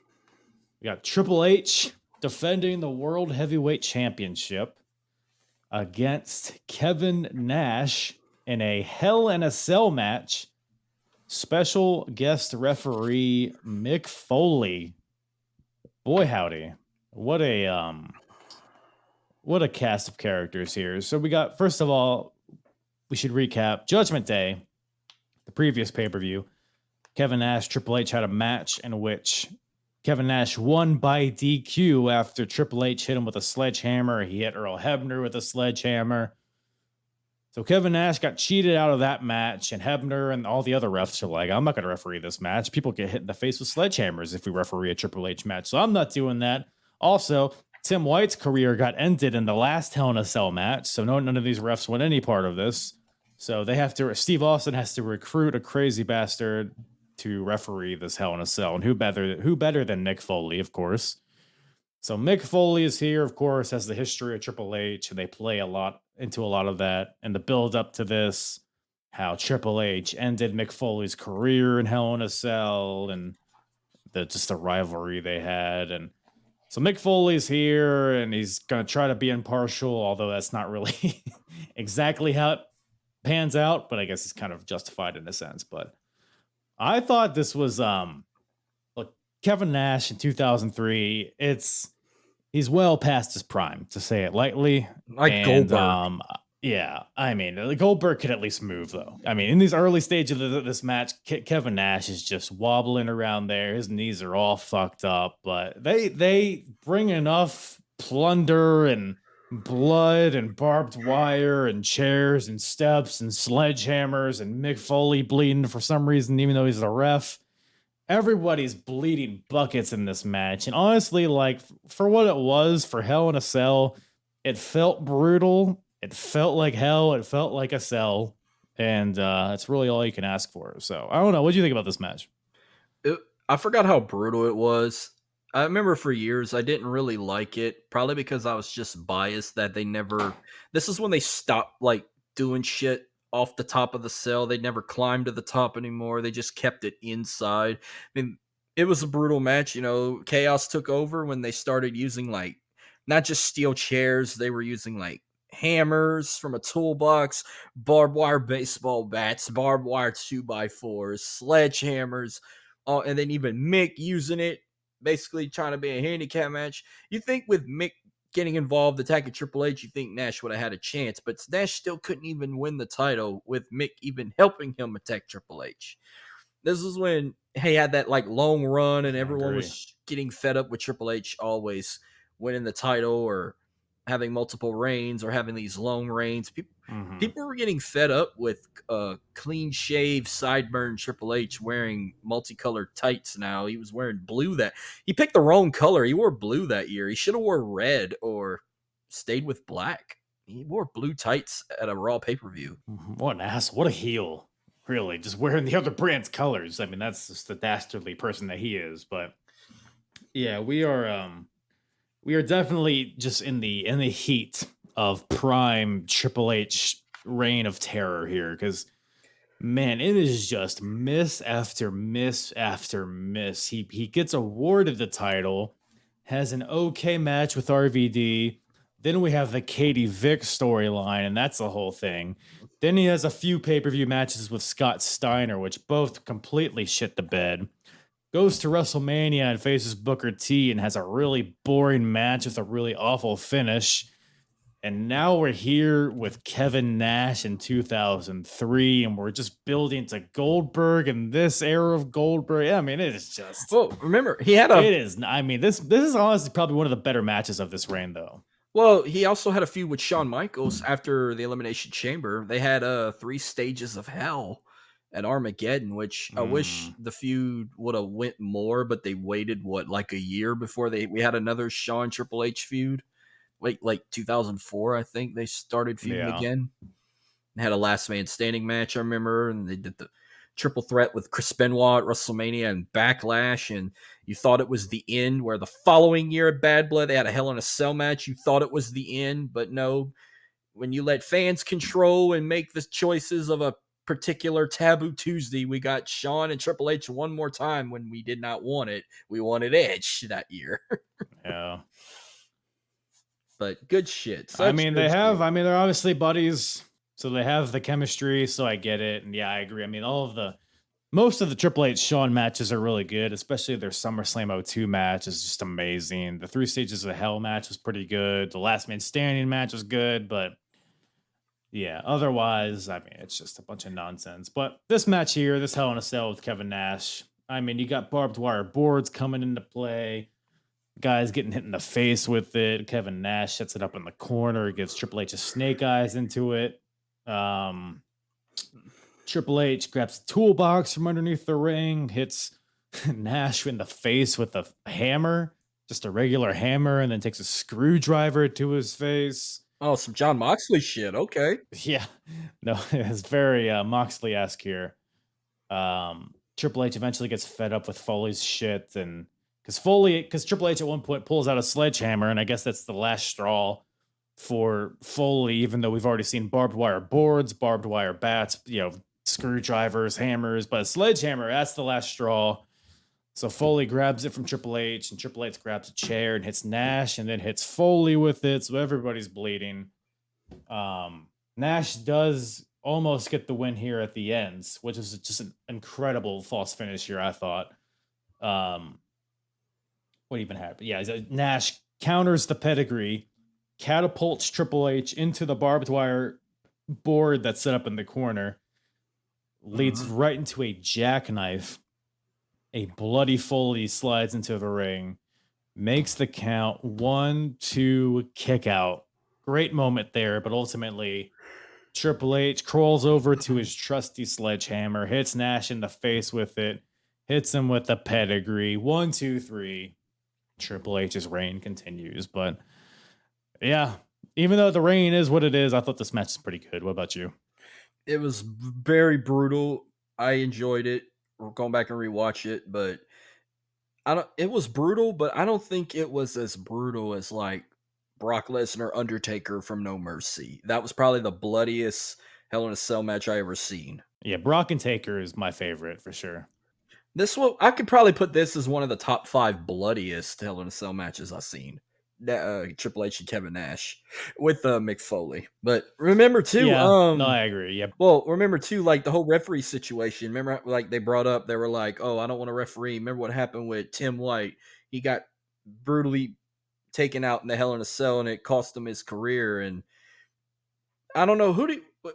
we got Triple H defending the World Heavyweight Championship against Kevin Nash in a Hell in a Cell match. Special guest referee Mick Foley. Boy howdy. What a cast of characters here. So we got, first of all, we should recap Judgment Day, the previous pay-per-view. Kevin Nash, Triple H had a match in which Kevin Nash won by DQ after Triple H hit him with a sledgehammer. He hit Earl Hebner with a sledgehammer. So Kevin Nash got cheated out of that match, and Hebner and all the other refs are like, I'm not going to referee this match. People get hit in the face with sledgehammers if we referee a Triple H match. So I'm not doing that. Also, Tim White's career got ended in the last Hell in a Cell match. So none of these refs won any part of this. So they have to, Steve Austin has to recruit a crazy bastard to referee this Hell in a Cell. And who better than Mick Foley, of course. So Mick Foley is here, of course, has the history of Triple H, and they play into a lot of that. And the build up to this, how Triple H ended Mick Foley's career in Hell in a Cell, and just the rivalry they had. And so Mick Foley's here, and he's gonna try to be impartial, although that's not really exactly how it pans out. But I guess it's kind of justified in a sense. But I thought this was look, Kevin Nash in 2003. He's well past his prime, to say it lightly. Like Goldberg. Yeah, I mean, Goldberg could at least move, though. I mean, in these early stages of this match, Kevin Nash is just wobbling around there. His knees are all fucked up, but they bring enough plunder and blood and barbed wire and chairs and steps and sledgehammers and Mick Foley bleeding for some reason, even though he's a ref. Everybody's bleeding buckets in this match. And honestly, like, for what it was, for Hell in a Cell, it felt brutal. It felt like hell. It felt like a cell. And it's really all you can ask for. So, I don't know. What do you think about this match? I forgot how brutal it was. I remember for years I didn't really like it, probably because I was just biased that they never... This is when they stopped, like, doing shit off the top of the cell. They never climbed to the top anymore. They just kept it inside. I mean, it was a brutal match. You know, Chaos took over when they started using, like, not just steel chairs. They were using, like, hammers from a toolbox, barbed wire baseball bats, barbed wire 2x4s, sledgehammers, and then even Mick using it, basically trying to be a handicap match. You think with Mick getting involved, attacking Triple H, you think Nash would have had a chance, but Nash still couldn't even win the title with Mick even helping him attack Triple H. This is when he had that like long run and everyone was getting fed up with Triple H always winning the title or having multiple reigns or having these long reigns. People were getting fed up with clean shaved, sideburn Triple H wearing multicolored tights now. He was wearing blue he picked the wrong color. He wore blue that year. He should have wore red or stayed with black. He wore blue tights at a Raw pay-per-view. What an ass. What a heel. Really, just wearing the other brand's colors. I mean, that's just the dastardly person that he is. But yeah, we are definitely just in the heat of prime Triple H reign of terror here, because man, it is just miss after miss after miss. He gets awarded the title, has an okay match with RVD. Then we have the Katie Vick storyline, and that's the whole thing. Then he has a few pay-per-view matches with Scott Steiner, which both completely shit the bed. Goes to WrestleMania and faces Booker T and has a really boring match with a really awful finish. And now we're here with Kevin Nash in 2003, and we're just building to Goldberg and this era of Goldberg. I mean, it is just... Well, remember, he had a... It is... I mean, this is honestly probably one of the better matches of this reign, though. Well, he also had a feud with Shawn Michaels after the Elimination Chamber. They had 3 stages of hell at Armageddon, which I wish the feud would have went more, but they waited like a year before we had another Shawn Triple H feud. Like 2004, I think they started feuding again. They had a last man standing match, I remember, and they did the triple threat with Chris Benoit at WrestleMania and Backlash, and you thought it was the end, where the following year at Bad Blood, they had a Hell in a Cell match. You thought it was the end, but no. When you let fans control and make the choices of a particular Taboo Tuesday, we got Shawn and Triple H one more time when we did not want it. We wanted Edge that year. Yeah. But good shit. I mean, they're obviously buddies, so they have the chemistry, so I get it. And yeah, I agree. I mean, most of the Triple H Shawn matches are really good, especially their SummerSlam 02 match is just amazing. The 3 Stages of Hell match was pretty good. The Last Man Standing match was good, but yeah, otherwise, I mean, it's just a bunch of nonsense. But this match here, this Hell in a Cell with Kevin Nash, I mean, you got barbed wire boards coming into play. Guys getting hit in the face with it. Kevin Nash sets it up in the corner, gives Triple H a snake eyes into it. Um, Triple H grabs a toolbox from underneath the ring, hits Nash in the face with a hammer, just a regular hammer, and then takes a screwdriver to his face. Oh, some John Moxley shit. Okay. Yeah, no, it's very Moxley-esque here. Triple H eventually gets fed up with Foley's shit, and because Triple H at one point pulls out a sledgehammer, and I guess that's the last straw for Foley, even though we've already seen barbed wire boards, barbed wire bats, screwdrivers, hammers, but a sledgehammer, that's the last straw. So Foley grabs it from Triple H, and Triple H grabs a chair and hits Nash, and then hits Foley with it, so everybody's bleeding. Nash does almost get the win here at the end, which is just an incredible false finish here, I thought. What even happened? Yeah, Nash counters the pedigree, catapults Triple H into the barbed wire board that's set up in the corner, leads right into a jackknife. A bloody Foley slides into the ring, makes the count, 1, 2, kick out. Great moment there, but ultimately Triple H crawls over to his trusty sledgehammer, hits Nash in the face with it, hits him with the pedigree. 1, 2, 3. Triple H's reign continues. But yeah, even though the reign is what it is, I thought this match is pretty good. What about you? It was very brutal. I enjoyed it. We're going back and rewatch it, but it was brutal, but I don't think it was as brutal as like Brock Lesnar Undertaker from No Mercy. That was probably the bloodiest Hell in a Cell match I ever seen. Yeah, Brock and Taker is my favorite for sure. This one, I could probably put this as one of the top 5 bloodiest Hell in a Cell matches I've seen. Triple H and Kevin Nash with Mick Foley. But remember too, no, I agree. Yeah. Well, remember too, like the whole referee situation. Remember, like they brought up, they were like, "Oh, I don't want to referee." Remember what happened with Tim White? He got brutally taken out in the Hell in a Cell, and it cost him his career. And I don't know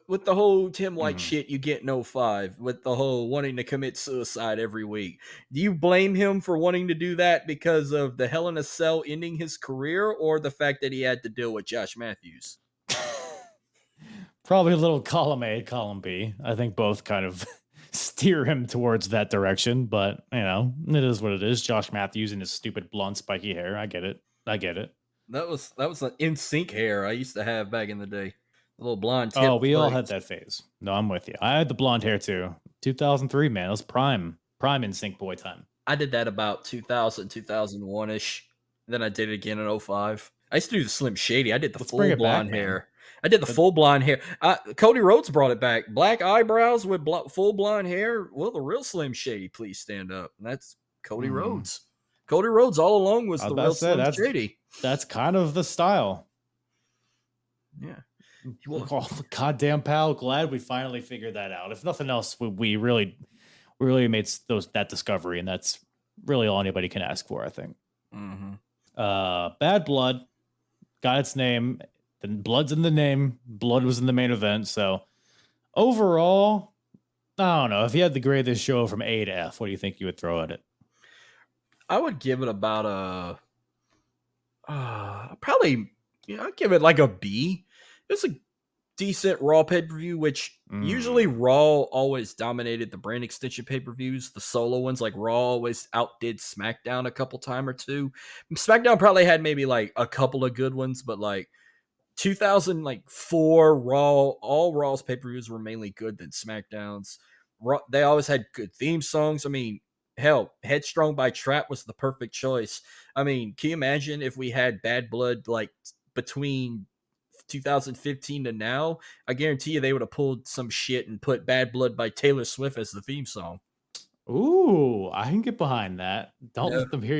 with the whole Tim White shit, you get no 5 with the whole wanting to commit suicide every week. Do you blame him for wanting to do that because of the Hell in a Cell ending his career, or the fact that he had to deal with Josh Matthews? Probably a little column A, column B. I think both kind of steer him towards that direction, but it is what it is. Josh Matthews and his stupid blonde spiky hair. I get it. That was an NSYNC hair I used to have back in the day. A little blonde tip. Oh, we all had that phase. No, I'm with you. I had the blonde hair too. 2003, man. It was prime NSYNC boy time. I did that about 2000, 2001-ish. Then I did it again in 2005. I used to do the Slim Shady. I did the full blonde hair. I did the full blonde hair. Cody Rhodes brought it back. Black eyebrows with full blonde hair. Will the real Slim Shady please stand up? And that's Cody Rhodes. Cody Rhodes all along was the real Slim Shady. That's kind of the style. Yeah. Oh, goddamn, pal. Glad we finally figured that out. If nothing else, we really made that discovery, and that's really all anybody can ask for, I think. Bad Blood got its name. The blood's in the name. Blood was in the main event. So overall, I don't know. If you had to grade this show from A to F, what do you think you would throw at it? I would give it about probably, I'd give it like a B. It's a decent Raw pay-per-view, which usually Raw always dominated the brand extension pay-per-views. The solo ones, like Raw, always outdid SmackDown a couple time or two. SmackDown probably had maybe like a couple of good ones, but like 2004 Raw, all Raw's pay-per-views were mainly good than SmackDown's. Raw, they always had good theme songs. I mean, hell, Headstrong by Trap was the perfect choice. I mean, can you imagine if we had Bad Blood like between 2015 to now? I guarantee you they would have pulled some shit and put Bad Blood by Taylor Swift as the theme song. Ooh, I can get behind that. Don't let them hear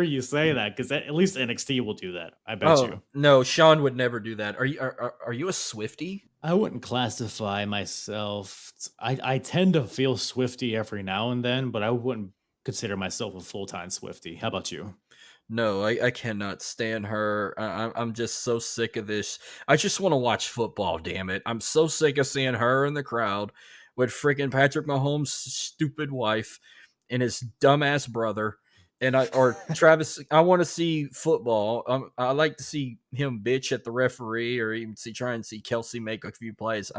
you say that, because at least NXT will do that. I bet you. No, Sean would never do that. Are you a Swiftie? I wouldn't classify myself. I tend to feel Swiftie every now and then, but I wouldn't consider myself a full-time Swiftie. How about you? No, I cannot stand her. I'm just so sick of this. I just want to watch football, damn it. I'm so sick of seeing her in the crowd with freaking Patrick Mahomes' stupid wife and his dumbass brother. And Travis, I want to see football. I like to see him bitch at the referee, or even try and see Kelsey make a few plays.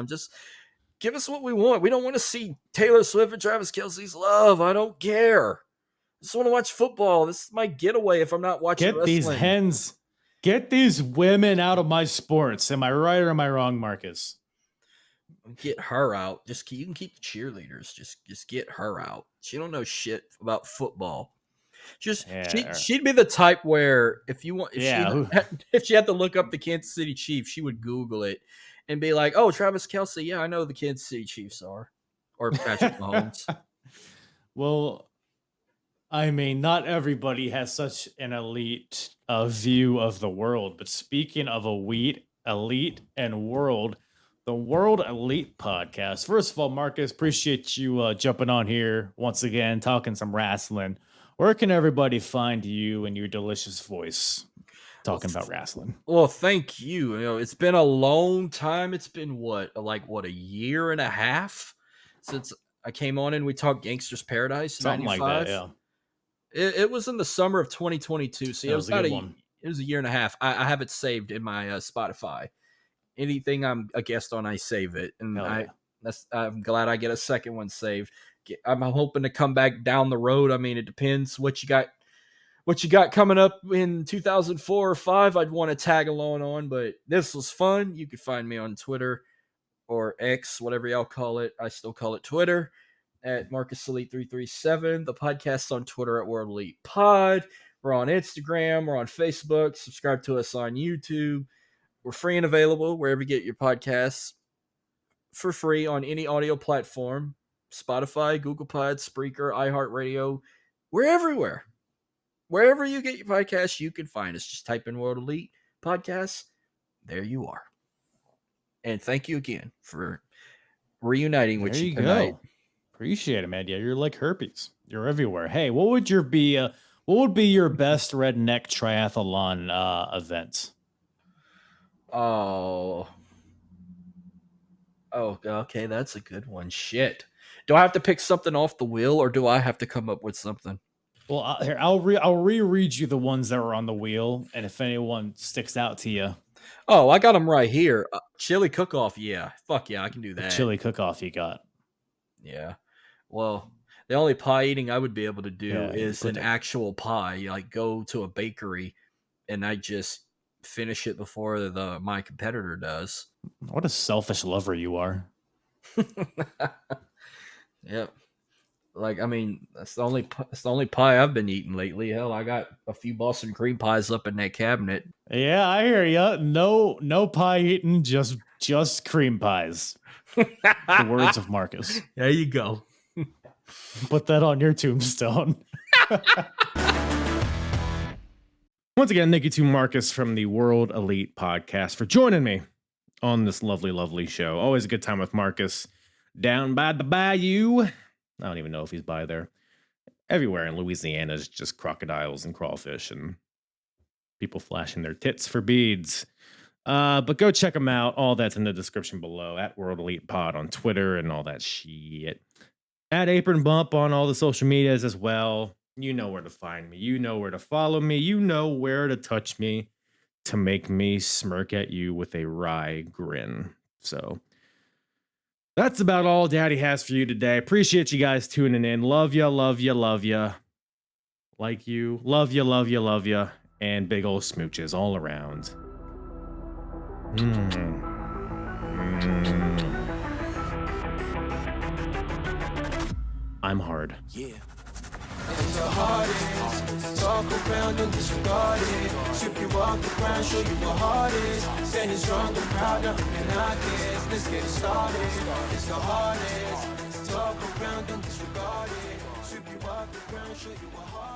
Give us what we want. We don't want to see Taylor Swift and Travis Kelsey's love. I don't care. I just want to watch football. This is my getaway if I'm not watching wrestling. Get these women out of my sports. Am I right or am I wrong, Marcus? Get her out. You can keep the cheerleaders. Just get her out. She don't know shit about football. She'd be the type where if she had to look up the Kansas City Chiefs, she would Google it and be like, "Oh, Travis Kelsey, yeah, I know who the Kansas City Chiefs are," or Patrick Mahomes. Well, I mean, not everybody has such an elite view of the world. But speaking of elite and world, the World Elite Podcast. First of all, Marcus, appreciate you jumping on here once again, talking some wrestling. Where can everybody find you and your delicious voice talking about wrestling? Well, thank you. It's been a long time. It's been a year and a half since I came on and we talked Gangster's Paradise. Something 95. like that, yeah. It was in the summer of 2022. So it was a year and a half. I have it saved in my Spotify. Anything I'm a guest on, I save it, and I'm glad I get a second one saved. I'm hoping to come back down the road. I mean, it depends what you got coming up in 2004 or 5. I'd want to tag along on, but this was fun. You can find me on Twitter or X, whatever y'all call it. I still call it Twitter at Marcus Elite 337. The podcast's on Twitter at World Elite Pod. We're on Instagram. We're on Facebook. Subscribe to us on YouTube. We're free and available wherever you get your podcasts for free on any audio platform. Spotify, Google Pod, Spreaker, iHeartRadio. We're everywhere. Wherever you get your podcasts, you can find us. Just type in World Elite Podcasts. There you are. And thank you again for reuniting with you tonight. Go. Appreciate it, man. Yeah, you're like herpes. You're everywhere. Hey, what would be your best redneck triathlon event? Oh, okay, that's a good one. Shit. Do I have to pick something off the wheel, or do I have to come up with something? Well, here I'll reread you the ones that were on the wheel, and if anyone sticks out to you. Oh, I got them right here. Chili cook-off, yeah. Fuck yeah, I can do that. The chili cook-off you got. Yeah. Well, the only pie eating I would be able to do is an actual pie. Like go to a bakery, and I just finish it before my competitor does. What a selfish lover you are. Yep. Like, I mean, that's the only pie I've been eating lately. Hell, I got a few Boston cream pies up in that cabinet. Yeah, I hear ya. No pie eating, just cream pies. The words of Marcus. There you go. Put that on your tombstone. Once again, thank you to Marcus from the World Elite Podcast for joining me on this lovely, lovely show. Always a good time with Marcus down by the bayou. I don't even know if he's by there. Everywhere in Louisiana is just crocodiles and crawfish and people flashing their tits for beads. But go check them out. All that's in the description below at World Elite Pod on Twitter and all that shit. At Apron Bump on all the social medias as well. You know where to find me. You know where to follow me. You know where to touch me to make me smirk at you with a wry grin. So that's about all Daddy has for you today. Appreciate you guys tuning in. Love ya, love ya, love ya. Like you. Love ya, love ya, love ya. And big old smooches all around. I'm hard. Yeah. And the hardest, talk around and disregard it. Strip you off the ground, show you what heart is. Standing strong and proud, nothing I guess. Let's get it started. It's the hardest, talk around and disregard it. Strip you off the ground, show you what heart is.